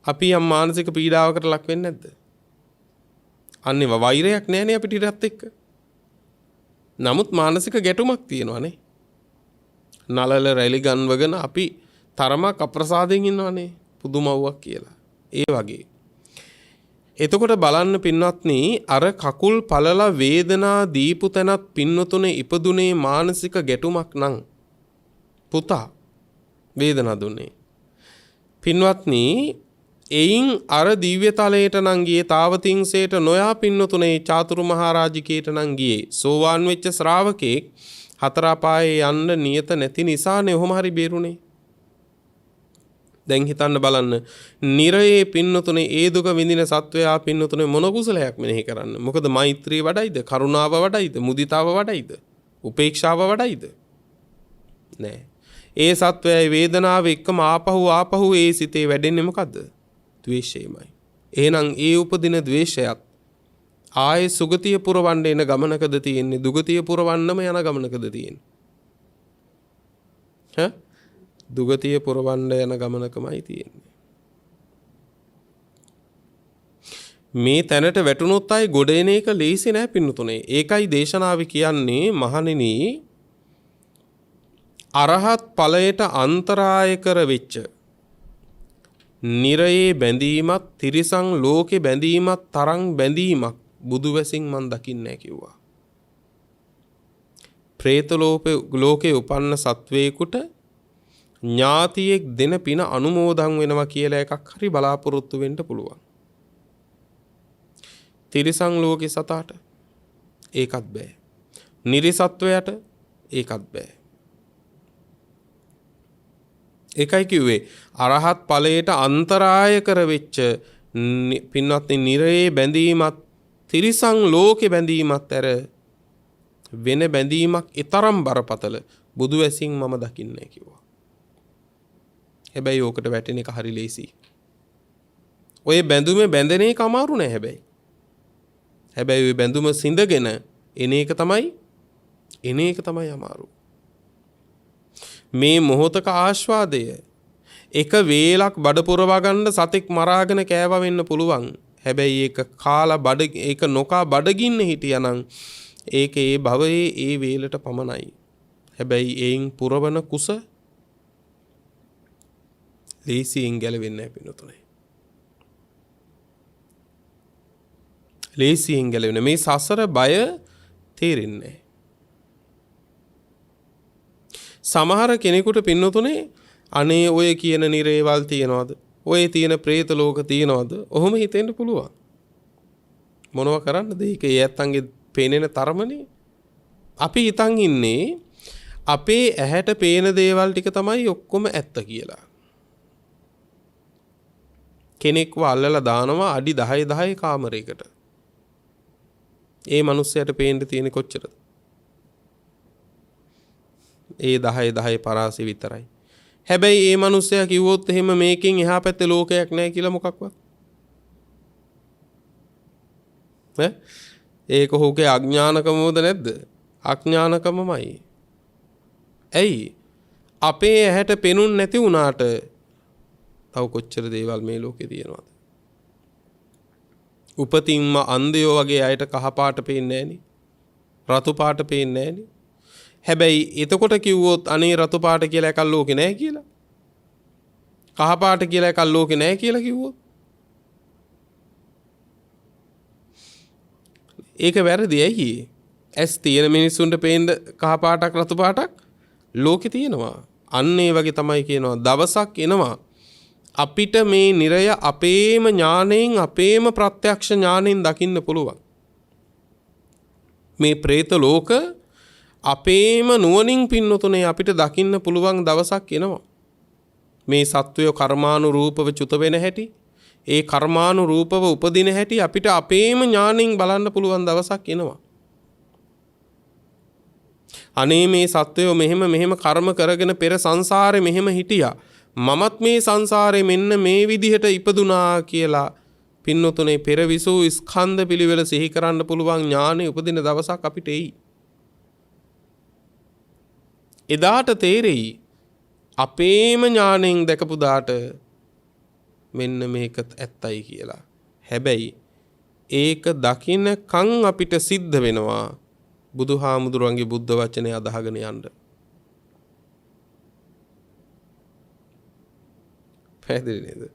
අපි යම් මානසික පීඩාවකට ලක් වෙන්නේ නැද්ද? අන්නේව වෛරයක් නැහැනේ අපිට ඉරත් එක්ක. නමුත් මානසික ගැටුමක් තියෙනවානේ. නලල රැලි ගන්වගෙන අපි තරමක් අප්‍රසාදයෙන් ඉන්නවනේ පුදුමව්වක් කියලා. ඒ වගේ. එතකොට බලන්න පින්වත්නි අර කකුල් පළලා වේදනා දීපු තැනත් පින්නතුනේ ඉපදුනේ මානසික ගැටුමක් නම් පුතා වේදනා දුන්නේ. පින්වත්නි එයින් අර දිව්‍ය තලයට නම් ගියේ තාවතින්සේට නොයා පින්නතුනේ චාතුරු මහරජිකේට නම් ගියේ සෝවාන් වෙච්ච ශ්‍රාවකෙක් හතර අපායේ යන්න නියත නැති නිසානේ ඔහොම හරි බේරුනේ. දැන් හිතන්න බලන්න නිරයේ පින්නතුනේ ඒ දුක විඳින සත්වයා පින්නතුනේ මොන කුසලයක් මෙනෙහි කරන්න. මොකද මෛත්‍රිය වඩයිද? කරුණාව වඩයිද? මුදිතාව වඩයිද? උපේක්ෂාව වඩයිද? නෑ. ඒ සත්වයයි වේදනාව එක්කම ආපහු ඒ සිතේ වැඩෙන්නේ මොකද්ද? ද්වේෂයමයි. එහෙනම් ඒ උපදින ද්වේෂයත් ආයේ සුගතිය පුරවන්න එන ගමනකද තියෙන්නේ? දුගතිය පුරවන්නම යන ගමනකද තියෙන්නේ? දුගතිය පුරවන්න යන ගමනකමයි තියෙන්නේ. මේ තැනට වැටුනොත් අය ගොඩ එන එක ලේසි නෑ පින්නතුනේ. ඒකයි දේශනාවේ කියන්නේ මහණෙනි අරහත් ඵලයට අන්තරාය කර වෙච්ච නිරයේ බැඳීමත් තිරිසන් ලෝකේ බැඳීමත් තරම් බැඳීමක් බුදුවැසින් මන් දකින්නේ නැහැ කිව්වා. പ്രേත ලෝකේ උපන්න සත්වේකුට ඥාතියෙක් දෙන පින අනුමෝදන් වෙනවා කියලා එකක් හරි බලාපොරොත්තු වෙන්න පුළුවන්. තිරිසන් ලෝකේ සතාට ඒකත් බෑ. නිරිසත්වයට ඒකත් බෑ. ඒකයි කිව්වේ අරහත් ඵලයට අන්තරාය කර වෙච්ච පින්වත්නි නිරයේ බැඳීමත් තිරිසන් ලෝකේ බැඳීමත් ඇර වෙන බැඳීමක් ඊතරම් බරපතල බුදුවැසින් මම දකින්නේ කිව්වා. හැබැයි ඕකට වැටෙන එක හරි ලේසි. ඔය බැඳුමේ බැඳෙන එක අමාරු නෑ හැබැයි. හැබැයි ඔය බැඳුම සිඳගෙන එන එක තමයි අමාරු. මේ මොහොතක ආස්වාදය එක වේලක් බඩ පුරවා ගන්න සතෙක් මරාගෙන කෑවා වෙන්න පුළුවන්. හැබැයි ඒක කාලා ඒක නොකා බඩගින්න හිටියානම් ඒක ඒ භවයේ ඒ වේලට පමණයි. හැබැයි එයින් පුරවන කුස ලේසියෙන් ගැලවෙන්නේ නැහැ පින්නතුනේ. ලේසියෙන් ගැලවෙන්නේ මේ සසර බය තේරෙන්නේ. සමහර කෙනෙකුට පින්නතුනේ අනේ ඔය කියන නිරේවල් තියනවද? ඔය තියෙන പ്രേත ලෝක තියනවද? ඔහොම හිතෙන්න පුළුවන්. මොනව කරන්නද? ඒක ඒ ඇත්තන්ගේ පේනෙන තරමනේ. අපි හිතන් ඉන්නේ අපේ ඇහැට පේන දේවල් ටික තමයි ඔක්කොම ඇත්ත කියලා. කෙනෙක්ව අල්ලලා දානවා අඩි 10 කාමරයකට. ඒ මිනිස්සයාට පේන්න තියෙන කොච්චරද? ඒ 10 පරාසෙ විතරයි. හැබැයි ඒ මිනිස්සයා කිව්වොත් එහෙම මේකෙන් එහා පැත්තේ ලෝකයක් නැහැ කියලා මොකක්වත්. ඒක ඔහුගේ අඥානකමද නැද්ද? අඥානකමමයි. ඇයි? අපේ ඇහැට පෙනුන් නැති වුණාට තව කොච්චර දේවල් මේ ලෝකේ තියෙනවද? උපතින්ම අන්ධයෝ වගේ අයට කහ පාට පේන්නේ නැහෙනි. රතු පාට පේන්නේ නැහෙනි. හැබැයි එතකොට කිව්වොත් අනේ රතු පාට කියලා එකක් ලෝකේ නැහැ කියලා. කහ පාට කියලා එකක් ලෝකේ නැහැ කියලා කිව්වොත් ඒක වැරදි. ඇයි? ඇස් තියෙන මිනිස්සුන්ට පේන්න කහ පාටක් රතු පාටක් ලෝකේ තියෙනවා. අන්න ඒ වගේ තමයි කියනවා දවසක් එනවා අපිට මේ නිරය අපේම ඥාණයෙන් අපේම ප්‍රත්‍යක්ෂ ඥාණයෙන් දකින්න පුළුවන්. මේ പ്രേත ලෝක අපේම නුවණින් පින්නතුනේ අපිට දකින්න පුළුවන් දවසක් එනවා. මේ සත්වය කර්මානුරූපව චුත වෙන හැටි, ඒ කර්මානුරූපව උපදින හැටි අපිට අපේම ඥාණයෙන් බලන්න පුළුවන් දවසක් එනවා. අනේ මේ සත්වය මෙහෙම කර්ම කරගෙන පෙර සංසාරේ මෙහෙම හිටියා. මමත් මේ සංසාරේ මෙන්න මේ විදිහට ඉපදුනා කියලා පින්නතුනේ පෙරවිසූ ස්කන්ධ පිළිවෙල සිහි කරන්න පුළුවන් ඥානෙ උපදින දවසක් අපිට එයි. එදාට තේරෙයි අපේම ඥාණයෙන් දැකපු දාට මෙන්න මේක ඇත්තයි කියලා. හැබැයි ඒක දකින්නකන් අපිට සිද්ධ වෙනවා බුදුහාමුදුරන්ගේ බුද්ධ වචනේ අදහගෙන යන්න. පැහැදිලි නේද?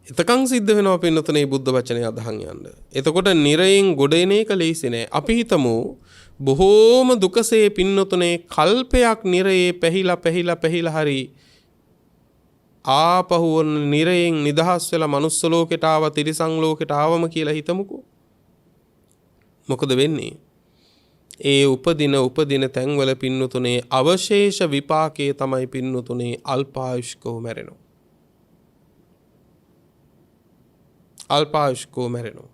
එතකන් සිද්ධ වෙනවා පින්නතුනේ බුද්ධ වචනේ අදහන් යන්න. එතකොට නිරයෙන් ගොඩ එන එක ලේසි නෑ. අපි හිතමු බොහෝම දුකසේ පින්නතුනේ කල්පයක් නිරයේ පැහිලා හරි ආපහු නිරයෙන් නිදහස් වෙලා මනුස්ස ලෝකෙට ආවා තිරිසන් ලෝකෙට ආවම කියලා හිතමුකෝ. මොකද වෙන්නේ? ඒ උපදින තැන්වල පින්නතුනේ අවශේෂ විපාකයේ තමයි පින්නතුනේ අල්පායුෂ්කව මැරෙනවා. අල්පායුෂ්කව මැරෙනවා.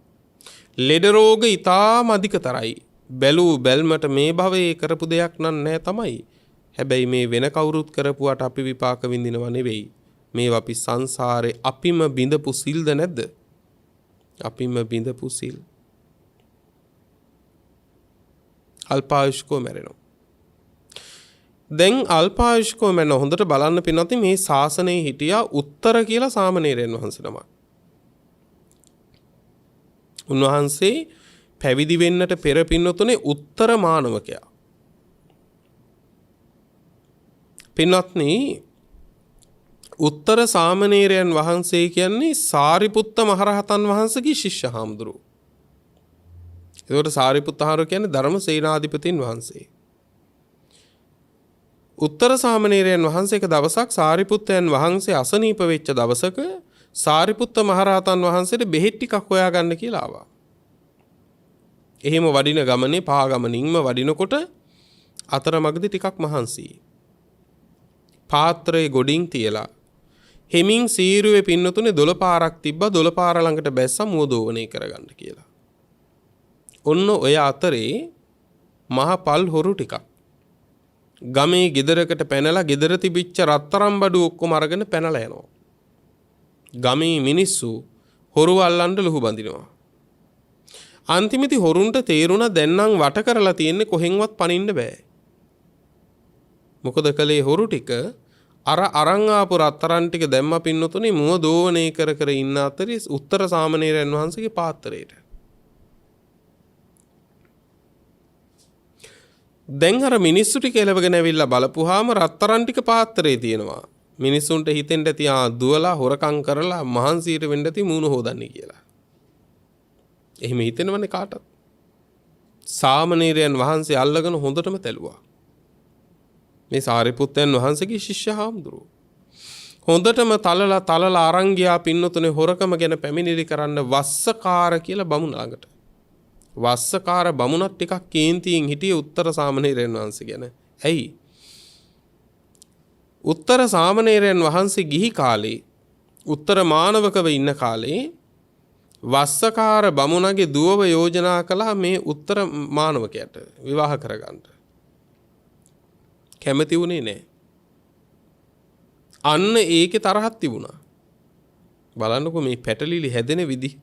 ලෙඩ රෝග ඊටාම අධිකතරයි. බැලූ බැල්මට මේ භවයේ කරපු දෙයක් නෑ තමයි. හැබැයි මේ වෙන කවුරුත් කරපුවාට අපි විපාක විඳිනව නෙවෙයි. මේවා අපි සංසාරේ අපිම බිඳපු සිල්ද නැද්ද? අපිම බිඳපු සිල්. අල්පායුෂ්කව මැරෙනවා. දැන් අල්පායුෂ්කව මැරෙන හොඳට බලන්න පින්නත් මේ ශාසනයේ හිටියා උත්තර කියලා සාමණේරයන් වහන්සේ නමක්. උන්වහන්සේ පැවිදි වෙන්නට පෙර පින්නතුනේ උත්තර මානවකයා. පින්වත්නි උත්තර සාමණේරයන් වහන්සේ කියන්නේ සාරිපුත්ත මහරහතන් වහන්සේගේ ශිෂ්‍ය හාමුදුරුවෝ. ඒකට සාරිපුත්ත හාමුදුරුවෝ කියන්නේ ධර්මසේනාධිපතින් වහන්සේ. උත්තර සාමණේරයන් වහන්සේක දවසක් සාරිපුත්තයන් වහන්සේ අසනීප වෙච්ච දවසක සාරිපුත්ත මහරහතන් වහන්සේට බෙහෙත් ටිකක් හොයාගන්න කියලා ආවා. එහෙම වඩින ගමනේ පා ගමනින්ම වඩිනකොට අතරමඟදී ටිකක් මහන්සි. පාත්‍රයේ ගොඩින් තියලා හෙමින් සීරුවේ පින්නතුනේ 12 පාරක් තිබ්බා. 12 පාර ළඟට බැස්සා මුව දෝවණේ කරගන්න කියලා. ඔන්න ඔය අතරේ මහ පල් හොරු ටිකක් ගමේ ගෙදරකට පැනලා ගෙදර තිබිච්ච රත්තරන් බඩු ඔක්කොම අරගෙන පැනලා යනවා. ගමේ මිනිස්සු හොරු අල්ලන්න ලුහු බඳිනවා. අන්තිමේදී හොරුන්ට තේරුණා දැන් නම් වට කරලා තියෙන්නේ කොහෙන්වත් පනින්න බෑ. මොකද කලේ හොරු ටික අරන් ආපු රත්තරන් ටික දැම්ම පින්නතුනේ මුව දෝවණේ කර ඉන්න අතරේ උත්තර සාමණේරයන් වහන්සේගේ පාත්‍රයට. දැන් අර මිනිස්සු ටික එලවගෙන ඇවිල්ලා බලපුවාම රත්තරන් ටික පාත්‍රයේ තියෙනවා. මිනිස්සුන්ට හිතෙන්න තියා දුවලා හොරකම් කරලා මහන්සියට වෙන්න ති මූණ හොදන්නේ කියලා. එහෙම හිතෙනවනේ කාටත්. සාමණේරයන් වහන්සේ අල්ලගෙන හොඳටම තැළුවා. මේ සාරිපුත්තයන් වහන්සේගේ ශිෂ්‍ය හාමුදුරුවෝ. හොඳටම තලලා අරන් ගියා පින්නතුනේ හොරකම ගැන පැමිණිලි කරන්න වස්සකාර කියලා බමුණ ළඟට. වස්සකාර බමුණත් ටිකක් කේන්තියෙන් හිටියේ උත්තර සාමණේරයන් වහන්සේ ගැන. ඇයි? උත්තර සාමණේරයන් වහන්සේ ගිහි කාලේ උත්තර මානවකව ඉන්න කාලේ වස්සකාර බමුණගේ දුවව යෝජනා කළා මේ උත්තර මානවකයට විවාහ කරගන්න. කැමති වුණේ නැහැ. අන්න ඒකේ තරහක් තිබුණා. බලන්නකෝ මේ පැටලිලි හැදෙන විදි.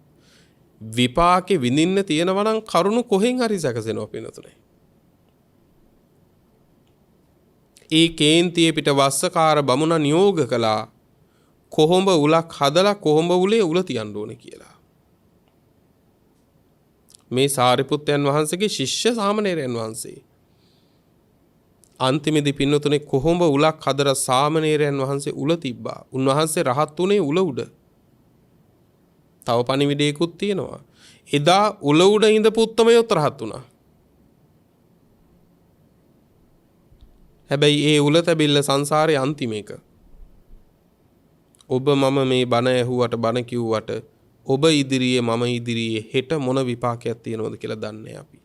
විපාකේ විඳින්න තියෙනවා නම් කරුණු කොහෙන් හරි සැකසෙනවා පින්නතුනේ. ඒ කේන්තියේ පිට වස්සකාර බමුණ නියෝග කළා කොහොඹ උලක් හදලා කොහොඹ උලේ උල තියන්න ඕනේ කියලා. මේ සාරිපුත්තයන් වහන්සේගේ ශිෂ්‍ය සාමණේරයන් වහන්සේ අන්තිමේදී පින්නතුනේ කොහොඹ උලක් හදලා සාමණේරයන් වහන්සේ උල තිබ්බා. උන්වහන්සේ රහත් උනේ උල උඩ. තව පණිවිඩයකුත් තියෙනවා. එදා උල උඩ ඉඳපු උත්තමයොත් රහත් වුණා. හැබැයි ඒ උල තැබිල්ල සංසාරයේ අන්තිම එක. ඔබ මම මේ බණ ඇහුවට බණ කිව්වට ඔබ ඉදිරියේ මම ඉදිරියේ හෙට මොන විපාකයක් තියෙනවද කියලා දන්නේ අපි.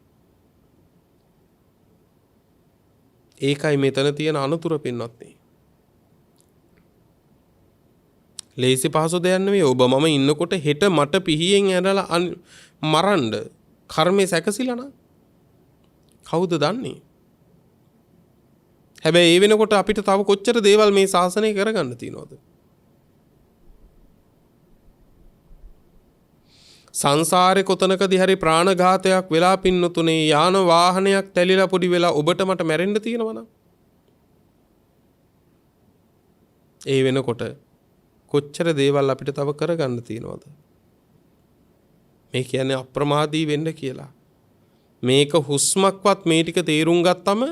ඒකයි මෙතන තියෙන අනුතුර පින්වත්නි. ලේසි පහසු දෙයක් නෙවෙයි. ඔබ මම ඉන්නකොට හෙට මට පිහියෙන් ඇනලා මරන්න කර්මේ සැකසিলা නම් කවුද දන්නේ? හැබැයි ඒ වෙනකොට අපිට තව කොච්චර දේවල් මේ ශාසනය කරගන්න තියෙනවද? සංසාරේ කොතනකදී හරි ප්‍රාණඝාතයක් වෙලා පින්නතුනේ යාන වාහනයක් තැලිලා පොඩි වෙලා ඔබට මට මැරෙන්න තියෙනවා නම් ඒ වෙනකොට කොච්චර දේවල් අපිට තව කරගන්න තියෙනවද? මේ කියන්නේ අප්‍රමාදී වෙන්න කියලා. මේක හුස්මක්වත් මේ ටික තේරුම් ගත්තම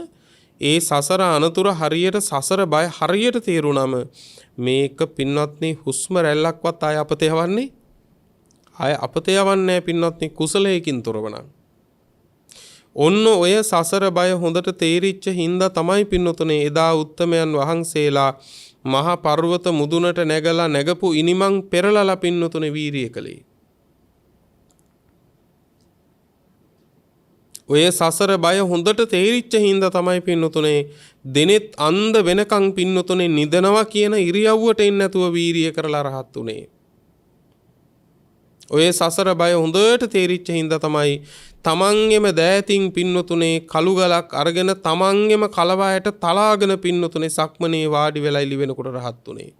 ඒ සසර අනතුර හරියට සසර බය හරියට තේරුණාම මේක පින්වත්නි හුස්ම රැල්ලක්වත් ආය අපතේ යවන්නේ ආය අපතේ යවන්නේ පින්වත්නි කුසලයකින් තොරව නම්. ඔන්න ඔය සසර බය හොඳට තේරිච්ච හින්දා තමයි පින්වතුනේ එදා උත්තමයන් වහන්සේලා මහා පර්වත මුදුනට නැගලා නැගපු ඉනිමන් පෙරලලා පින්වතුනේ වීරිය කළේ. ඔය සසර බය හොඳට තේරිච්ච හින්දා තමයි පින්නතුනේ දිනෙත් අන්ධ වෙනකන් පින්නතුනේ නිදනවා කියන ඉරියව්වට එන්නේ නැතුව වීරිය කරලා රහත් උනේ. ඔය සසර බය හොඳට තේරිච්ච හින්දා තමයි තමන්ගෙම දෑතින් පින්නතුනේ කළු ගලක් අරගෙන තමන්ගෙම කලවයට තලාගෙන පින්නතුනේ සක්මනේ වාඩි වෙලා ඉලි වෙනකොට රහත් උනේ.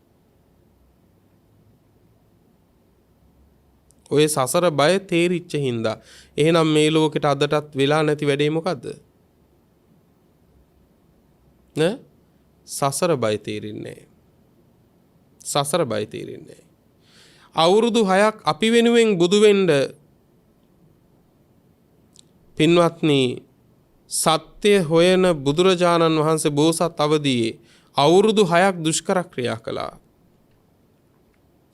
ඔය සසර බය තේරිච්ච හින්දා. එහෙනම් මේ ලෝකෙට අදටත් වෙලා නැති වැඩේ මොකද්ද? නේ? සසර බය තේරෙන්නේ නැහැ. සසර බය තේරෙන්නේ නැහැ. අවුරුදු 6ක් අපි වෙනුවෙන් බුදු වෙන්න පින්වත්නි සත්‍ය හොයන බුදුරජාණන් වහන්සේ බෝසත් අවදියේ අවුරුදු 6ක් දුෂ්කර ක්‍රියා කළා.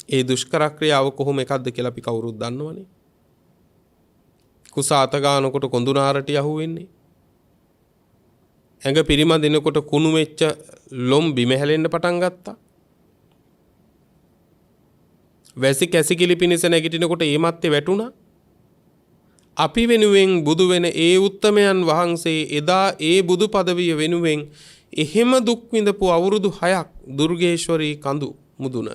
ඒ දුෂ්කර ක්‍රියාව කොහොම එකක්ද කියලා අපි කවුරුත් දන්නවනේ. කුස අත ගන්නකොට කොඳුනාරට යහු වෙන්නේ. ඇඟ පිරිමදිනකොට කුණු වෙච්ච ලොම් බිම හැලෙන්න පටන් ගත්තා. වැසි කැසිකිලි පිනිස නැගිටිනකොට ඒ මැත්තේ වැටුණා. අපි වෙනුවෙන් බුදු වෙන ඒ උත්තමයන් වහන්සේ එදා ඒ බුදු පදවිය වෙනුවෙන් එහෙම දුක් විඳපු අවුරුදු 6ක් දුර්ගේශ්වරී කඳු මුදුන.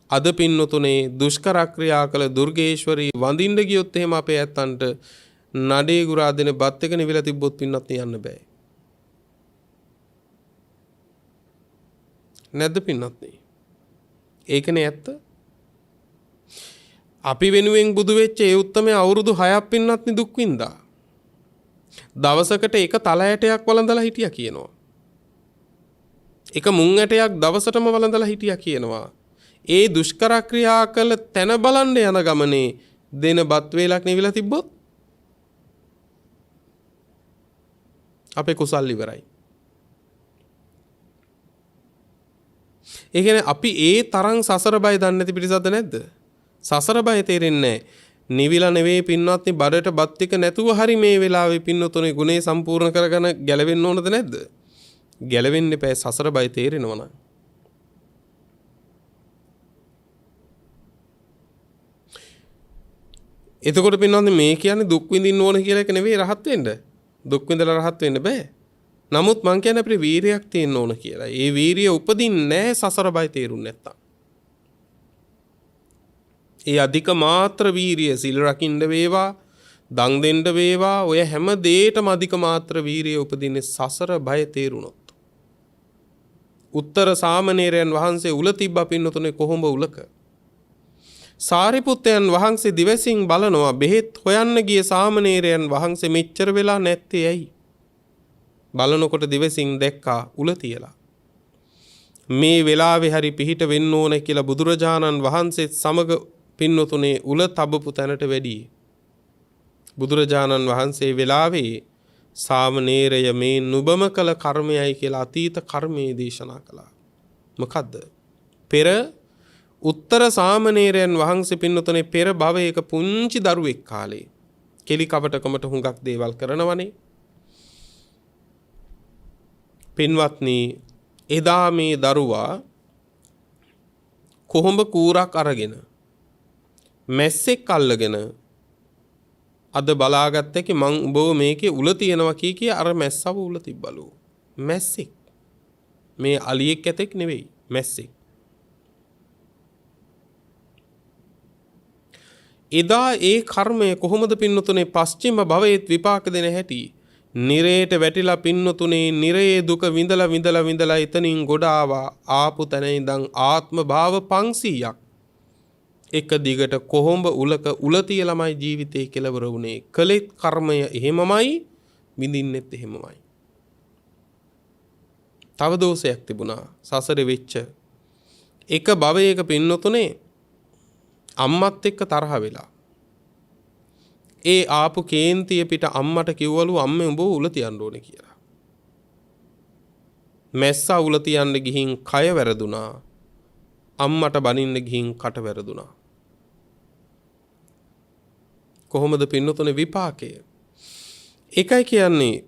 අද පින්නතුනේ දුෂ්කර ක්‍රියා කළ දුර්ගේශ්වරී වඳින්න ගියොත් එහෙම අපේ ඇත්තන්ට නඩේ ගුරා දෙන බත් එක නිවිලා තිබ්බොත් පින්නත් යන්න බෑ. නැද්ද පින්නත්? ඒකනේ ඇත්ත. අපි වෙනුවෙන් බුදු වෙච්ච ඒ උත්තමයා අවුරුදු 6ක් පින්නත් දුක් විඳා. දවසකට එක තල ඇටයක් වළඳලා හිටියා කියනවා. එක මුං ඇටයක් දවසටම වළඳලා හිටියා කියනවා. ඒ දුෂ්කර ක්‍රියා කළ තැන බලන්න යන ගමනේ දෙන බත් වේලක් නිවිලා තිබ්බොත් අපේ කුසල් ඉවරයි. ඒ කියන්නේ අපි ඒ තරම් සසර බය දන්නේ නැති පිරිසක්ද නැද්ද? සසර බය තේරෙන්නේ නැහැ. නිවිලා නෙවෙයි පින්වත්නි බඩට බත් ටික නැතුව හරි මේ වෙලාවේ පින්නතුනේ ගුණේ සම්පූර්ණ කරගෙන ගැලවෙන්න ඕනද නැද්ද? ගැලවෙන්න එපා සසර බය තේරෙනවා නම්. එතකොට පින්නවත්නි මේ කියන්නේ දුක් විඳින්න ඕන කියලා එක නෙවෙයි රහත් වෙන්න. දුක් විඳලා රහත් වෙන්න බෑ. නමුත් මං කියන්නේ අපිට වීරියක් තියෙන්න ඕන කියලා. ඒ වීරිය උපදින්නේ නැහැ සසර බය තේරුම් නැත්තම්. ඒ අධික මාත්‍ර වීරිය සිල් රකින්න වේවා, දන් දෙන්න වේවා, ඔය හැම දෙයකම අධික මාත්‍ර වීරිය උපදින්නේ සසර බය තේරුණොත්. උත්තර සාමණේරයන් වහන්සේ උල තිබ්බා පින්නතුනේ කොහොඹ උලක. සාරිපුත්තයන් වහන්සේ දිවසින් බලනවා බෙහෙත් හොයන්න ගිය සාමණේරයන් වහන්සේ මෙච්චර වෙලා නැත්තේ ඇයි? බලනකොට දිවසින් දැක්කා උල තියලා. මේ වෙලාවේ හරි පිහිට වෙන්න ඕන කියලා බුදුරජාණන් වහන්සේත් සමග පින්නතුනේ උල තබපු තැනට වැඩි. බුදුරජාණන් වහන්සේ වෙලාවේ සාමණේරය මේ නුබම කළ කර්මයයි කියලා අතීත කර්මයේ දේශනා කළා. මොකද්ද? පෙර උත්තර සාමණේරයන් වහන්සේ පින්නතුනේ පෙර භවයක පුංචි දරුවෙක් කාලේ කෙලි කපටකමට හුඟක් දේවල් කරනවනේ. පින්වත්නි, එදා මේ දරුවා කොහොඹ කූරක් අරගෙන මැස්සෙක් අල්ලගෙන අද බලාගත්ත කි මං උඹව මේකේ උල තියෙනවා කිය අර මැස්සව උල තිබ්බලු. මැස්සෙක්. මේ අලියෙක් ඇතෙක් නෙවෙයි, මැස්සෙක්. එදා ඒ කර්මය කොහොමද පින්නතුනේ පස්චිම භවයේත් විපාක දෙන හැටි? නිරේට වැටිලා පින්නතුනේ නිරයේ දුක විඳලා එතනින් ගොඩ ආපු තැන ඉඳන් ආත්ම භාව 500ක් එක දිගට කොහොඹ උලක උල තියලාමයි ජීවිතේ කෙලවර වුණේ. කළෙත් කර්මය එහෙමමයි, විඳින්නෙත් එහෙමමයි. තව දෝෂයක් තිබුණා සසරේ වෙච්ච. එක භවයක පින්නතුනේ අම්මත් එක්ක තරහ වෙලා. ඒ ආපු කේන්තිය පිට අම්මට කිව්වලු අම්මේ උඹ උල තියන්න ඕනේ කියලා. මැස්සා උල තියන්න ගිහින් කය වැරදුනා. අම්මට බනින්න ගිහින් කට වැරදුනා. කොහොමද පින්නතුනේ විපාකය? එකයි කියන්නේ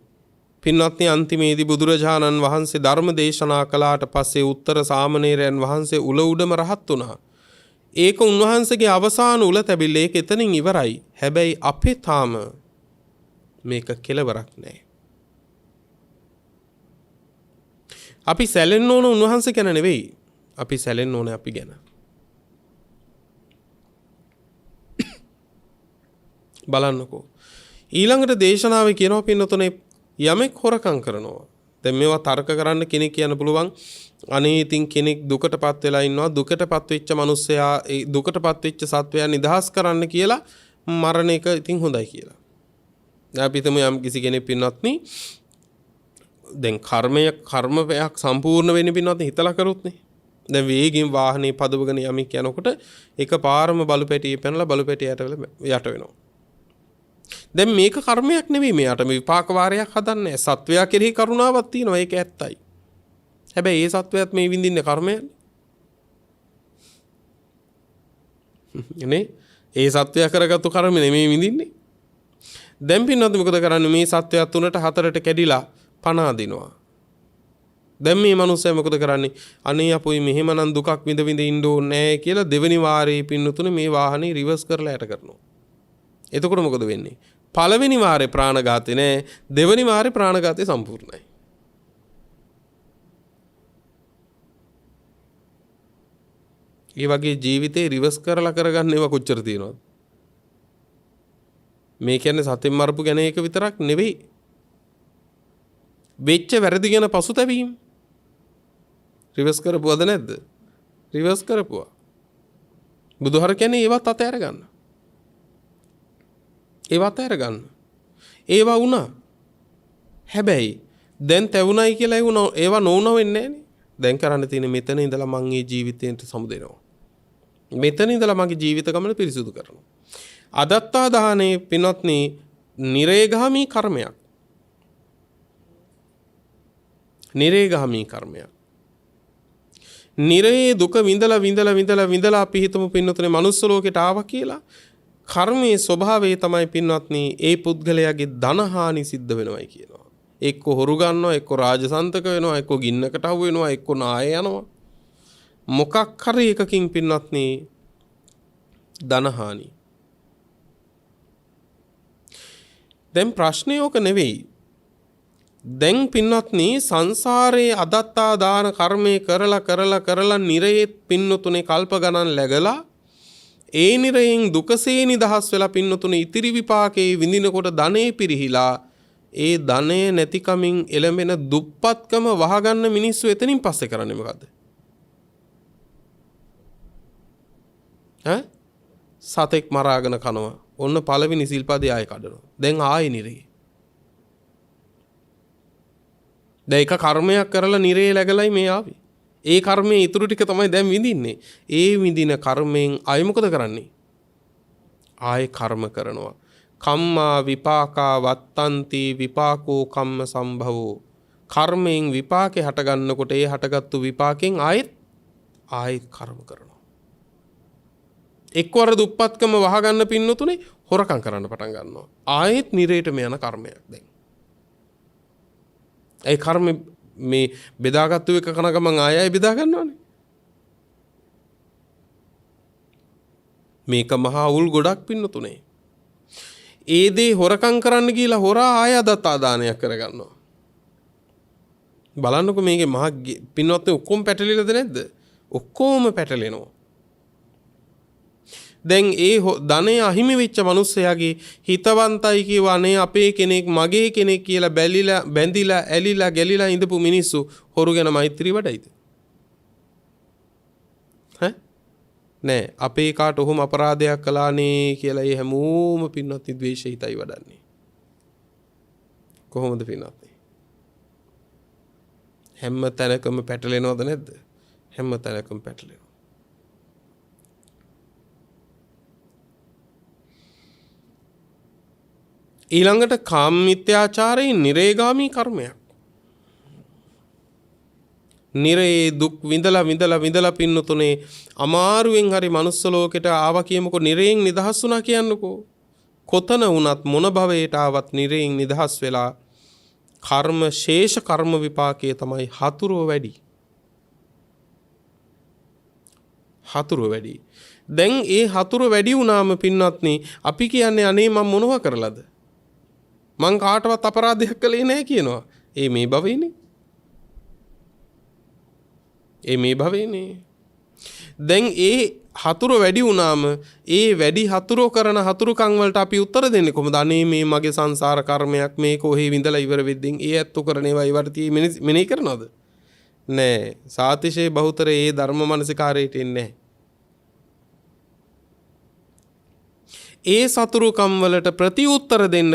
පින්වත්නි, අන්තිමේදී බුදුරජාණන් වහන්සේ ධර්ම දේශනා කළාට පස්සේ උත්තර සාමණේරයන් වහන්සේ උල උඩම රහත් වුණා. ඒක උන්වහන්සේගේ අවසාන උල තැබිල්ල. ඒක එතනින් ඉවරයි. හැබැයි අපේ තාම මේක කෙලවරක් නැහැ. අපි සැලෙන්න ඕන උන්වහන්සේ ගැන නෙවෙයි. අපි සැලෙන්න ඕනේ අපි ගැන. බලන්නකෝ. ඊළඟට දේශනාවේ කියනවා පින්නතුනේ යමෙක් හොරකම් කරනවා. දැන් මේවා තර්ක කරන්න කෙනෙක් කියන්න පුළුවන් අනේ ඉතින් කෙනෙක් දුකටපත් වෙලා ඉන්නවා, දුකටපත් වෙච්ච මිනිස්සයා ඒ දුකටපත් වෙච්ච සත්වයා නිදහස් කරන්න කියලා මරණ එක ඉතින් හොඳයි කියලා. දැන් අපි හිතමු යම් කිසි කෙනෙක් පින්වත්නි දැන් කර්මයක් සම්පූර්ණ වෙන්නේ පින්වත්නි හිතලා කරොත්නේ. දැන් වේගින් වාහනේ පදවගෙන යමික් යනකොට එකපාරම බලුපැටියේ පැනලා බලුපැටියට යට වෙනවා. දැන් මේක කර්මයක් නෙවෙයි, මෙයාට මේ විපාක වාරයක් හදන්නේ. සත්වයා කෙරෙහි කරුණාවක් තියෙනවා, ඒක ඇත්තයි. හැබැයි ඒ සත්වයාත් මේ විඳින්නේ කර්මයනේ. නේ? ඒ සත්වයා කරගත්තු කර්ම නෙමෙයි විඳින්නේ. දැන් පින්නත් මොකද කරන්නේ? මේ සත්වයා 3ට 4ට කැඩිලා පණ අදිනවා. දැන් මේ මනුස්සයා මොකද කරන්නේ? අනේ අපොයි මෙහෙමනම් දුකක් විඳ ඉන්න ඕනේ නැහැ කියලා දෙවෙනි වාරේ පින්නතුනේ මේ වාහනේ රිවර්ස් කරලා යට කරනවා. එතකොට මොකද වෙන්නේ? පළවෙනි වාරේ ප්‍රාණඝාතේ නෑ, දෙවෙනි වාරේ ප්‍රාණඝාතේ සම්පූර්ණයි. ඒ වගේ ජීවිතේ රිවර්ස් කරලා කරගන්න ඒවා කොච්චර තියෙනවද? මේ කියන්නේ සතෙන් මරපු ගැන එක විතරක් නෙවෙයි. වෙච්ච වැරදි ගැන පසුතැවීම රිවර්ස් කරපුවද නැද්ද? රිවර්ස් කරපුවා. බුදුහර කියන්නේ ඒවත් අතහැර ගන්න. ඒවත් අතහැර ගන්න. ඒවා වුණා. හැබැයි දැන් තැවුණයි කියලා ඒවා නොවුන වෙන්නේ නැහනේ. දැන් කරන්න තියෙන්නේ මෙතන ඉඳලා මං මේ ජීවිතේට සමුදෙනවා. මෙතන ඉඳලා මගේ ජීවිත ගමන පිරිසුදු කරනවා. අදත්තා දානේ පින්වත්නි නිරේගාමී කර්මයක්. නිරේගාමී කර්මයක්. නිරේ දුක විඳලා අපි හිතමු පින්වත්නි මනුස්ස ලෝකෙට ආවා කියලා. කර්මයේ ස්වභාවය තමයි පින්වත්නි ඒ පුද්ගලයාගේ ධනහානි සිද්ධ වෙනවයි කියනවා. එක්ක හොරු ගන්නවා, එක්ක රාජසන්තක වෙනවා, එක්ක ගින්නකට අහු වෙනවා, එක්ක නාය යනවා. මොකක් හරි එකකින් පින්වත්නි ධනහානි. දැන් ප්‍රශ්නේ ඕක නෙවෙයි. දැන් පින්වත්නි සංසාරයේ අදත්තා දාන කර්මයේ කරලා නිරයේ පින්නතුනේ කල්ප ගණන් läගලා ඒ නිරයෙන් දුකසේ නිදහස් වෙලා පින්නතුනේ ඉතිරි විපාකේ විඳිනකොට ධනෙ පිරිහිලා ඒ ධනය නැතිකමින් එළඹෙන දුප්පත්කම වහගන්න මිනිස්සු එතනින් පස්සේ කරන්නේ මොකද්ද? සතෙක් මරාගෙන කනවා. ඔන්න පළවෙනි සිල්පදේ ආයෙ කඩනවා. දැන් ආයෙ නිරේ. දැන් එක කර්මයක් කරලා නිරේ läගලයි මේ ආවේ. ඒ කර්මයේ ඉතුරු ටික තමයි දැන් විඳින්නේ. ඒ විඳින කර්මයෙන් ආයෙ මොකද කරන්නේ? ආයෙ කර්ම කරනවා. කම්මා විපාකා වත්තන්ති විපාකෝ කම්ම සම්භවෝ. කර්මයෙන් විපාකේ හට ගන්නකොට ඒ හටගත්තු විපාකෙන් ආයෙත් කර්ම කරනවා. එක්වර දුප්පත්කම වහගන්න පින්නතුනේ හොරකම් කරන්න පටන් ගන්නවා. ආයෙත් නිරේටම යන කර්මයක් දැන්. ඒ කර්ම මේ බෙදාගත්තු එක කන ගමන් ආයෙ බෙදා ගන්නවනේ. මේක මහා උල් ගොඩක් පින්නතුනේ. ඒ දේ හොරකම් කරන්න ගිහලා හොරා ආය දත්තා දානයක් කරගන්නවා. බලන්නකො මේකේ මහා පින්වත්නි ඔක්කොම පැටලිලාද නැද්ද? ඔක්කොම පැටලෙනවා. දැන් ඒ ධනය අහිමි වෙච්ච මිනිස්සයාගේ හිතවන්තයි කියවනේ අපේ කෙනෙක් මගේ කෙනෙක් කියලා බැඳිලා ඇලිලා ගැලිලා ඉඳපු මිනිස්සු හොරු ගැන මෛත්‍රී වඩයිද? නෑ අපේ කාට ඔහොම අපරාධයක් කළානේ කියලා ඒ හැමෝම පින්වත්නි ද්වේෂය හිතයි වඩන්නේ. කොහොමද පින්වත්නි? හැම තැනකම පැටලෙනවද නැද්ද? හැම තැනකම පැටලෙනවා. ඊළඟට කාම මිත්‍යාචාරයෙන් නිරේගාමී කර්මයක්. නිරේ දුක් විඳලා පින්නතුනේ අමාරුවෙන් හරි මනුස්ස ලෝකෙට ආවා කියමුකෝ නිරයෙන් නිදහස් වුණා කියන්නකෝ. කොතන වුණත් මොන භවයට ආවත් නිරයෙන් නිදහස් වෙලා කර්ම ශේෂ කර්ම විපාකයේ තමයි හතුරුව වැඩි. හතුරුව වැඩි. දැන් ඒ හතුරු වැඩි වුණාම පින්වත්නි අපි කියන්නේ අනේ මම මොනවා කරලාද? මං කාටවත් අපරාධයක් කළේ නැහැ කියනවා. ඒ මේ භවෙන්නේ. දැන් ඒ හතුරු වැඩි වුණාම ඒ වැඩි හතුරු කරන හතුරුකම් වලට අපි උත්තර දෙන්නේ කොහොමද? අනේ මේ මගේ සංසාර කර්මයක් මේ කොහේ විඳලා ඉවර වෙද්දී ඒ ඇත්තු කරන ඒවා ඉවරති මෙනෙහි කරනවද? නෑ. සාතිශේ බහුතර ඒ ධර්ම මනසිකාරයට එන්නේ නැහැ. ඒ සතුරුකම් වලට ප්‍රතිඋත්තර දෙන්න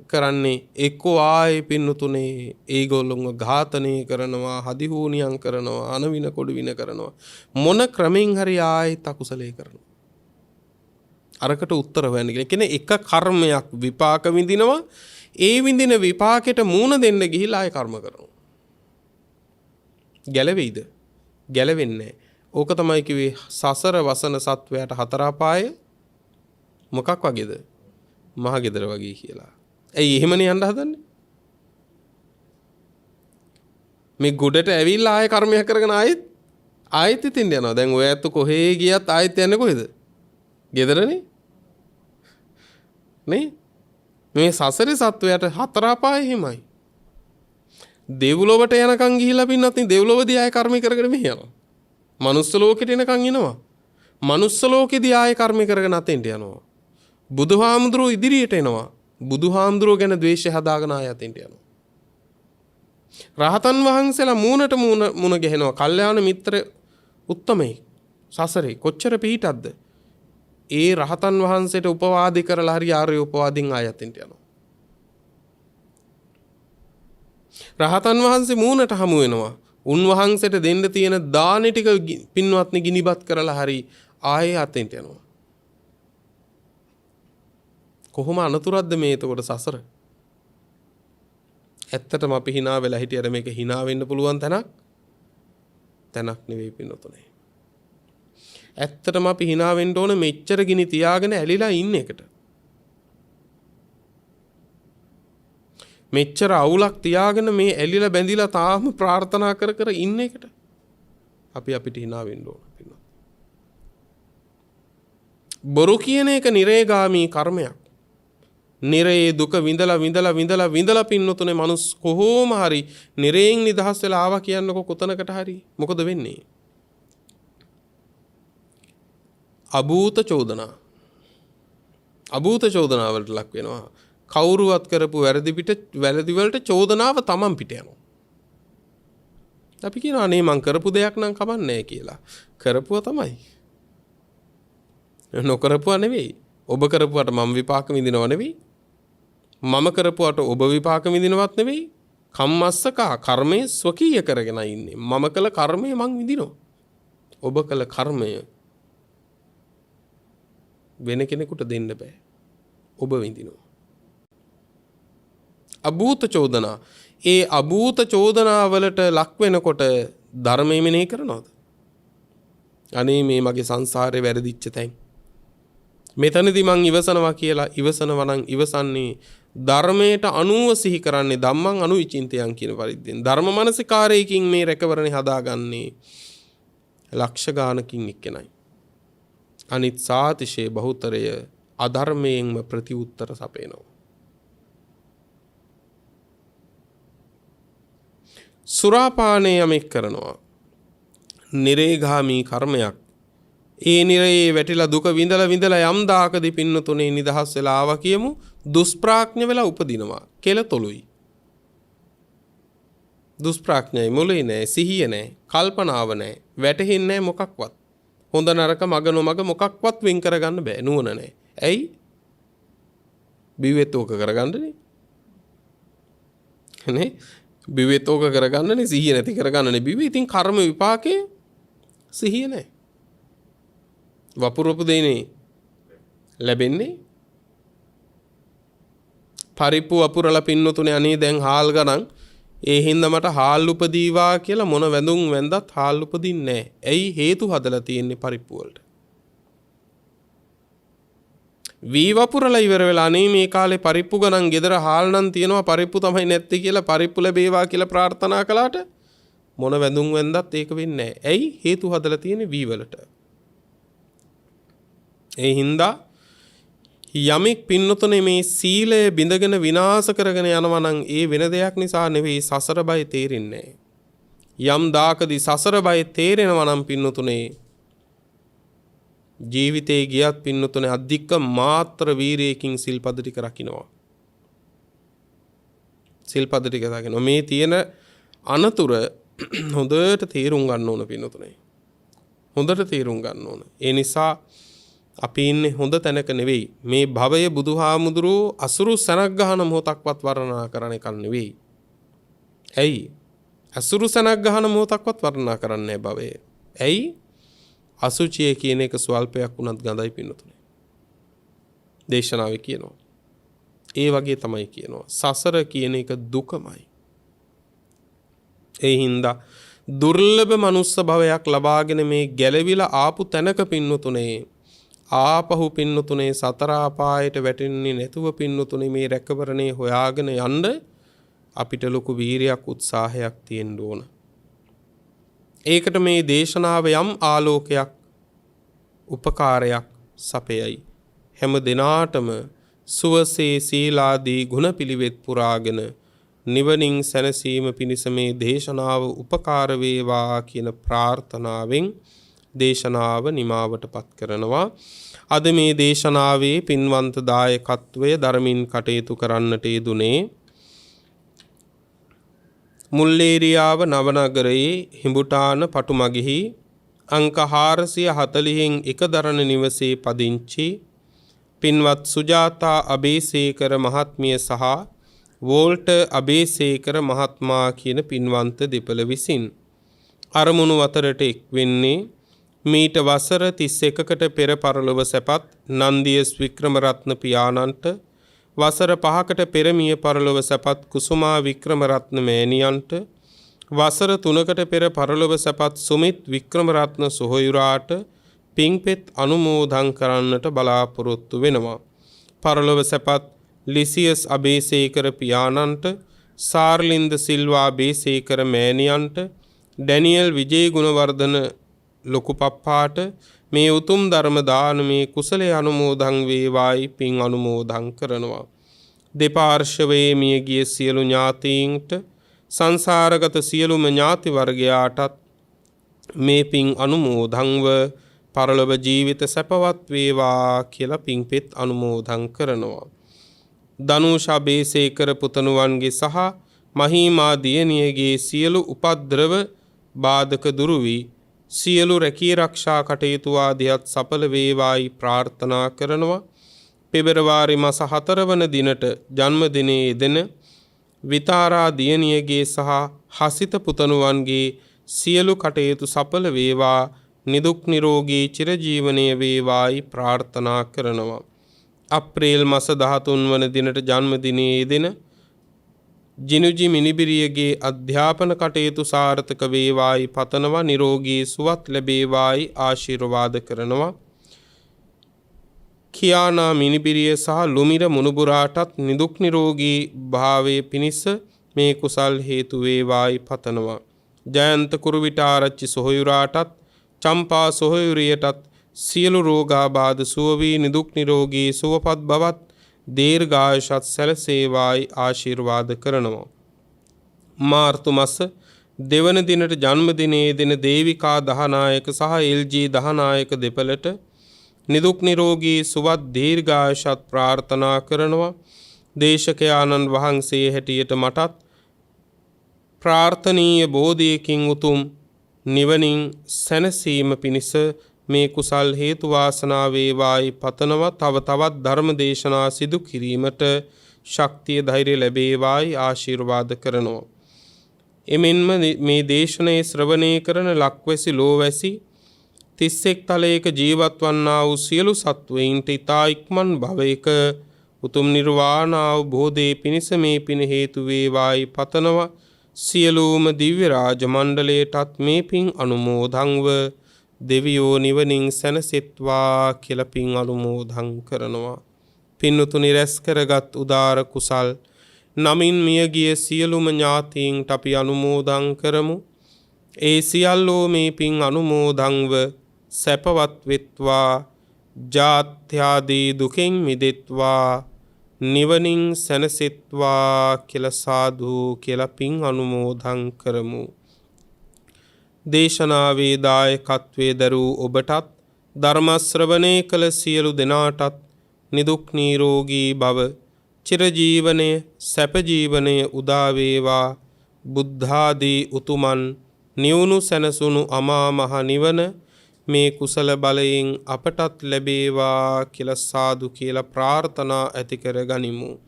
කරන්නේ එක්කෝ ආයේ පින්නතුනේ ඒගොල්ලොන්ව ඝාතනය කරනවා, හදිහූනියම් කරනවා, අනවින කොඩවින කරනවා. මොන ක්‍රමෙන් හරි ආයෙත් අකුසලයේ කරනවා. අරකට උත්තර හොයන්න කියන්නේ එක කර්මයක් විපාක විඳිනවා. ඒ විඳින විපාකෙට මූණ දෙන්න ගිහිලා ආයෙ කර්ම කරනවා. ගැලවෙයිද? ගැලවෙන්නේ නැහැ. ඕක තමයි කිව්වේ සසර වසන සත්වයාට හතර අපායේ මොකක් වගේද? මහ ගෙදර වගේ කියලා. ඇයි එහෙමනේ යන්න හදන්නේ? මේ ගොඩට ඇවිල්ලා ආයෙ කර්මයක් කරගෙන ආයෙත් ඉතින් යනවා. දැන් ඔය ඇත්ත කොහේ ගියත් ආයෙත් යන්නේ කොහෙද? ගෙදරනේ. නේ? මේ සසරේ සත්වයාට හතර අපායෙ හිමයි. දෙව්ලොවට යනකම් ගිහිල්ලා පින්නත් නේ දෙව්ලොවදී ආයෙ කර්ම කරගෙන මෙහි යනවා. මනුස්ස ලෝකෙට එනකම් එනවා. මනුස්ස ලෝකෙදී ආයෙ කර්ම කරගෙන අතෙන්ට යනවා. බුදුහාමුදුරුවෝ ඉදිරියට එනවා. බුදුහාමුදුරුවෝ ගැන ද්වේෂය හදාගෙන ආයතෙන්ට යනවා. රහතන් වහන්සේලා මූණට මූණ ගැහෙනවා. කල්යාණ මිත්‍ර උත්තමයි. සසරේ කොච්චර පිහිටක්ද? ඒ රහතන් වහන්සේට උපවාදී කරලා හරි ආර්ය උපවාදීන් ආයතෙන්ට යනවා. රහතන් වහන්සේ මූණට හමු වෙනවා. උන්වහන්සේට දෙන්න තියෙන දානෙ ටික පින්වත්නි ගිනිබත් කරලා හරි ආයේ අතෙන්ට යනවා. කොහොම අනතුරක්ද මේ එතකොට සසර? ඇත්තටම අපි hina වෙලා හිටියට මේක hina වෙන්න පුළුවන් තැනක් නෙවෙයි පින්නතුනේ. ඇත්තටම අපි hina වෙන්න ඕන මෙච්චර ගිනි තියාගෙන ඇලිලා ඉන්න එකට. මෙච්චර අවුලක් තියාගෙන මේ ඇලිලා බැඳිලා තාම ප්‍රාර්ථනා කර ඉන්න එකට අපිට hina වෙන්න ඕන පින්නත්. බොරු කියන එක නිරේගාමී කර්මයක්. නිරේ දුක විඳලා පින්නතුනේ මනුස්ස කොහොම හරි නිරේන් නිදහස් වෙලා ආවා කියන්නකො කොතනකට හරි මොකද වෙන්නේ? අභූත චෝදනා වලට ලක් වෙනවා. කවුරුවත් කරපු වැරදි වලට චෝදනාව තමන් පිට යනවා. අපි කියනවා අනේ මං කරපු දෙයක් නම් කමන්නේ කියලා. කරපුවා තමයි. නොකරපුවා නෙවෙයි. ඔබ කරපුවට මම විපාක විඳිනව නෙවෙයි. මම කරපුවට ඔබ විපාක විඳිනවත් නෙවෙයි. කම්මස්සකා කර්මයේ ස්වකීය කරගෙන ඉන්නේ. මම කළ කර්මය මං විඳිනවා. ඔබ කළ කර්මය වෙන කෙනෙකුට දෙන්න බෑ. ඔබ විඳිනවා. අභූත චෝදනා. ඒ අභූත චෝදනාවලට ලක් වෙනකොට ධර්මය මෙනෙහි කරනවද? අනේ මේ මගේ සංසාරේ වැරදිච්ච තැන්. මෙතනදී මං ඉවසනවා කියලා ඉවසනවා නම් ඉවසන්නේ ධර්මයට අනුව සිහි කරන්නේ ධම්මං අනුවිචින්තයන් කියන පරිද්දෙන්. ධර්ම මනසිකාරයකින් මේ රැකවරණේ හදාගන්නේ ලක්ෂ ගානකින් එක්කෙනයි. අනිත් සාතිශේ බහුතරය අධර්මයෙන්ම ප්‍රතිඋත්තර සපයනවා. සුරාපානය යමෙක් කරනවා නිරේගාමී කර්මයක්. ඒ නිරයේ වැටිලා දුක විඳලා යම් දාකදී පින්නතුනේ නිදහස් වෙලා ආවා කියමු. දුෂ්ප්‍රඥ වෙලා උපදිනවා. කෙලතොලුයි. දුෂ්ප්‍රඥයි මොලේ නැහැ, සිහිය නැහැ, කල්පනාව නැහැ, වැටහෙන්නේ නැහැ මොකක්වත්. හොඳ නරක මග නොමග මොකක්වත් වෙන් කරගන්න බෑ. නුවණ නැහැ. ඇයි? බිවෙත් ඕක කරගන්නනේ. නේ? බිවෙත් ඕක කරගන්නනේ, සිහිය නැති කරගන්නනේ බිවෙ. ඉතින් කර්ම විපාකේ සිහිය නැහැ. වපුරපු දෙන්නේ ලැබෙන්නේ පරිප්පු වපුරලා පින්නතුනේ අනේ දැන් හාල් ගණන් ඒ හින්දා මට හාල් උපදීවා කියලා මොන වැඳුම් වැඳත් හාල් උපදින්නේ නැහැ. ඇයි? හේතු හදලා තියෙන්නේ පරිප්පු වලට. වී වපුරලා ඉවර වෙලා අනේ මේ කාලේ පරිප්පු ගණන් ගෙදර හාල් නම් තියෙනවා පරිප්පු තමයි නැත්තේ කියලා පරිප්පු ලැබේවා කියලා ප්‍රාර්ථනා කළාට මොන වැඳුම් වැඳත් ඒක වෙන්නේ නැහැ. ඇයි? හේතු හදලා තියෙන්නේ වී වලට. ඒ හින්දා යමෙක් පින්නතුනේ මේ සීලය බිඳගෙන විනාශ කරගෙන යනවා නම් ඒ වෙන දෙයක් නිසා නෙවෙයි සසර බය තේරෙන්නේ නැහැ. යම් දාකදී සසර බය තේරෙනවා නම් පින්නතුනේ ජීවිතේ ගියත් පින්නතුනේ අධික මාත්‍ර වීරයකින් සිල්පද ටික රකින්නවා. සිල්පද ටික රකින්නවා. මේ තියෙන අනතුර හොඳට තේරුම් ගන්න ඕන පින්නතුනේ. හොඳට තේරුම් ගන්න ඕන. ඒ නිසා අපි ඉන්නේ හොඳ තැනක නෙවෙයි. මේ භවයේ බුදුහාමුදුරුවෝ අසුරු සනක් ගහන මොහොතක්වත් වර්ණනා කරන එක නෙවෙයි. ඇයි? අසුරු සනක් ගහන මොහොතක්වත් වර්ණනා කරන්නේ භවයේ. ඇයි? අසුචිය කියන එක ස්වල්පයක් වුණත් ගඳයි පින්නතුනේ. දේශනාවේ කියනවා. ඒ වගේ තමයි කියනවා. සසර කියන එක දුකමයි. ඒ හින්දා දුර්ලභ මනුස්ස භවයක් ලබාගෙන මේ ගැලවිලා ආපු තැනක පින්නතුනේ ආපහු පින්නතුනේ සතර අපායට වැටෙන්නේ නැතුව පින්නතුනේ මේ රැකවරණේ හොයාගෙන යන්න අපිට ලොකු වීරියක් උත්සාහයක් තියෙන්න ඕන. ඒකට මේ දේශනාව යම් ආලෝකයක් උපකාරයක් සපයයි. හැම දිනාටම සුවසේ සීලාදී ගුණපිලිවෙත් පුරාගෙන නිවනින් සැනසීම පිණිස මේ දේශනාව උපකාර වේවා කියන ප්‍රාර්ථනාවෙන් දේශනාව නිමාවටපත් කරනවා. අද මේ දේශනාවේ පින්වන්ත දායකත්වය දරමින් කටයුතු කරන්නට යෙදුනේ මුල්ලේරියාව නවනගරයේ හිඹුටාන පටුමගෙහි අංක 440න් එක දරණ නිවසේ පදිංචි පින්වත් සුජාතා අබේසේකර මහත්මිය සහ වෝල්ට අබේසේකර මහත්මයා කියන පින්වන්ත දෙපළ විසින් අරමුණු අතරට එක් වෙන්නේ මීට වසර 31කට පෙර පරලොව සැපත් නන්දියස් වික්‍රමරත්න පියාණන්ට වසර 5කට පෙර මිය පරලොව සැපත් කුසුමා වික්‍රමරත්න මෑණියන්ට වසර 3කට පෙර පරලොව සැපත් සුමිත් වික්‍රමරත්න සොහොයුරාට පින්පෙත් අනුමෝදන් කරන්නට බලාපොරොත්තු වෙනවා. පරලොව සැපත් ලිසියස් අබේසේකර පියාණන්ට සාර්ලින්ද සිල්වා අබේසේකර මෑණියන්ට ඩැනියල් විජේගුණවර්ධන ලොකු පප්පාට මේ උතුම් ධර්ම දානමේ කුසලයේ අනුමෝදන් වේවායි පින් අනුමෝදන් කරනවා. දෙපාර්ශවයේ මියගිය සියලු ඥාතීන්ට සංසාරගත සියලුම ඥාති වර්ගයාටත් මේ පින් අනුමෝදන්ව පරලොව ජීවිත සැපවත් වේවා කියලා පින්පෙත් අනුමෝදන් කරනවා. ධනුෂ අබේසේකර පුතණුවන්ගේ සහ මහීමා දියණියගේ සියලු උපද්‍රව බාධක දුරු වී සියලු රැකී ආරක්ෂා කටයුතු ආදියත් සඵල වේවායි ප්‍රාර්ථනා කරනවා. පෙබරවාරි මාස 4 වන දිනට ජන්මදිනයේ යෙදෙන විතාරා දියණියගේ සහ හසිත පුතණුවන්ගේ සියලු කටයුතු සඵල වේවා, නිදුක් නිරෝගී චිරජීවනයේ වේවායි ප්‍රාර්ථනා කරනවා. අප්‍රේල් මාස 13 වන දිනට ජන්මදිනයේ යෙදෙන ජිනුජි මිනිබිරියගේ අධ්‍යාපන කටයුතු සාර්ථක වේවායි පතනවා. නිරෝගී සුවත් ලැබේවායි ආශිර්වාද කරනවා. කියානා මිනිබිරිය සහ ලුමිර මුණුබුරාටත් නිදුක් නිරෝගී භාවයේ පිණිස මේ කුසල් හේතු වේවායි පතනවා. ජයන්ත කුරුවිටාරච්චි සොහොයුරාටත් චම්පා සොහොයුරියටත් සියලු රෝගාබාධ සුව වී නිදුක් නිරෝගී සුවපත් බවත් දීර්ඝායුෂත් සැලසේවායි ආශිර්වාද කරනවා. මාර්තු මාස දෙවන දිනට ජන්මදිනයේ දින දේවිකා දහනායක සහ එල්.ජී. දහනායක දෙපළට නිදුක් නිරෝගී සුවත් දීර්ඝායුෂත් ප්‍රාර්ථනා කරනවා. දේශකයාණන් වහන්සේ හැටියට මටත් ප්‍රාර්ථනීය බෝධියකින් උතුම් නිවනින් සැනසීම පිණිස මේ කුසල් හේතු වාසනා වේවායි පතනවා. තව තවත් ධර්ම දේශනා සිදු කිරීමට ශක්තිය ධෛර්ය ලැබේවායි ආශිර්වාද කරනවා. එමෙන්ම මේ දේශනයේ ශ්‍රවණය කරන ලක්වැසි ලෝවැසි 31 තලයක ජීවත් වන්නා වූ සියලු සත්වයින්ට ඊතා ඉක්මන් භවයක උතුම් නිර්වාණ අවබෝධයේ පිණිස මේ පින හේතු වේවායි පතනවා. සියලුම දිව්‍ය රාජ මණ්ඩලයටත් මේ පින් අනුමෝදන්ව දෙවියෝ නිවනින් සැනසෙත්වා කියලා පින් අනුමෝදන් කරනවා. පින්තුනි රැස් කරගත් උදාර කුසල් නමින් මියගිය සියලුම ඥාතීන්ට අපි අනුමෝදන් කරමු. ඒ සියල්ලෝ මේ පින් අනුමෝදන්ව සැපවත් වෙත්වා, ජාත්‍යාදී දුකෙන් මිදෙත්වා, නිවනින් සැනසෙත්වා කියලා සාදු කියලා පින් අනුමෝදන් කරමු. දේශනාවේ දායකත්වයේ දරූ ඔබටත් ධර්ම ශ්‍රවණය කළ සියලු දෙනාටත් නිදුක් නිරෝගී භව, චිරජීවනය, සැප ජීවනය උදා වේවා. බුද්ධාදී උතුමන් නිවුණු සැනසුණු අමා මහ නිවන මේ කුසල බලයෙන් අපටත් ලැබේවා කියලා සාදු කියලා ප්‍රාර්ථනා ඇති කර ගනිමු.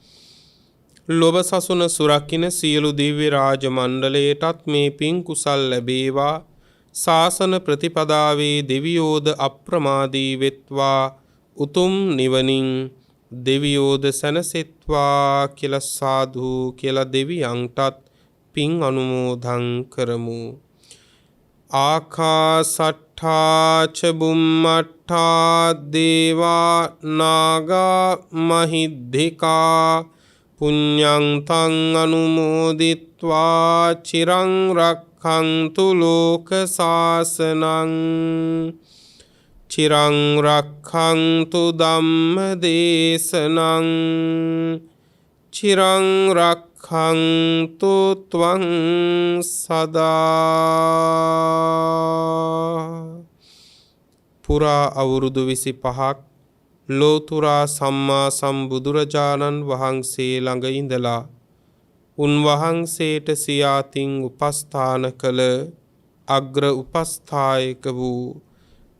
ලොව සසුන සුරකින්න සියලු දිව්‍ය රාජ මණ්ඩලයටත් මේ පින් කුසල් ලැබේවා. ශාසන ප්‍රතිපදාවේ දෙවියෝද අප්‍රමාදී වෙත්වා. උතුම් නිවනින් දෙවියෝද සැනසෙත්වා කියලා සාදු කියලා දෙවියන්ටත් පින් අනුමෝදන් කරමු. ආකාසට්ඨා ච බුම්මට්ඨා දේවා නාග මහිද්దికා පුඤ්ඤං තං අනුමෝදිත්වා චිරං රක්ඛන්තු ලෝක සාසනං චිරං රක්ඛන්තු ධම්ම දේශනං චිරං රක්ඛන්තු ත්වං සදා. පුරා අවුරුදු 25ක් ලෝතුරා සම්මා සම්බුදුරජාණන් වහන්සේ ළඟ ඉඳලා උන්වහන්සේට සියාතින් උපස්ථාන කළ අග්‍ර උපස්ථායක වූ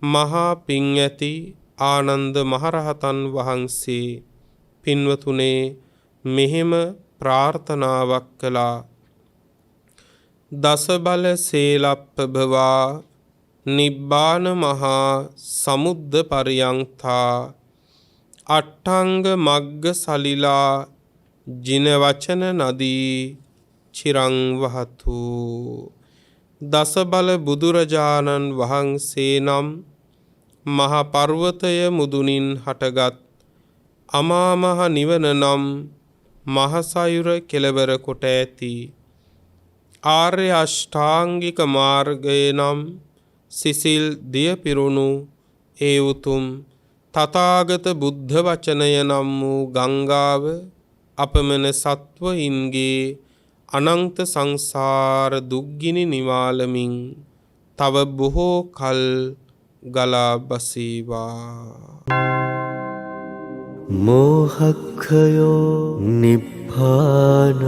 මහා පිං ඇති ආනන්ද මහරහතන් වහන්සේ පින්වතුනේ මෙහෙම ප්‍රාර්ථනාවක් කළා. දස බල සේලප්පභවා නිබ්බාන මහා සමුද්ද පරියංතා අට්ඨංග මග්ග සලිලා ජින වචන නදී චිරං වහතු. දස බල බුදුරජාණන් වහන්සේ නම් මහ පර්වතය මුදුනින් හටගත් අමා මහ නිවන නම් මහසයුර කෙළවර කොට ඇති ආර්ය අෂ්ටාංගික මාර්ගය නම් සිසිල් දිය පිරුණු ඒ උතුම් තථාගත බුද්ධ වචනය නම් වූ ගංගාව අපමණ සත්වයින්ගේ අනන්ත සංසාර දුක්ගිනි නිවාලමින් තව බොහෝ කල් ගලා බසීවා. මෝහක්ඛයෝ නිබ්බානං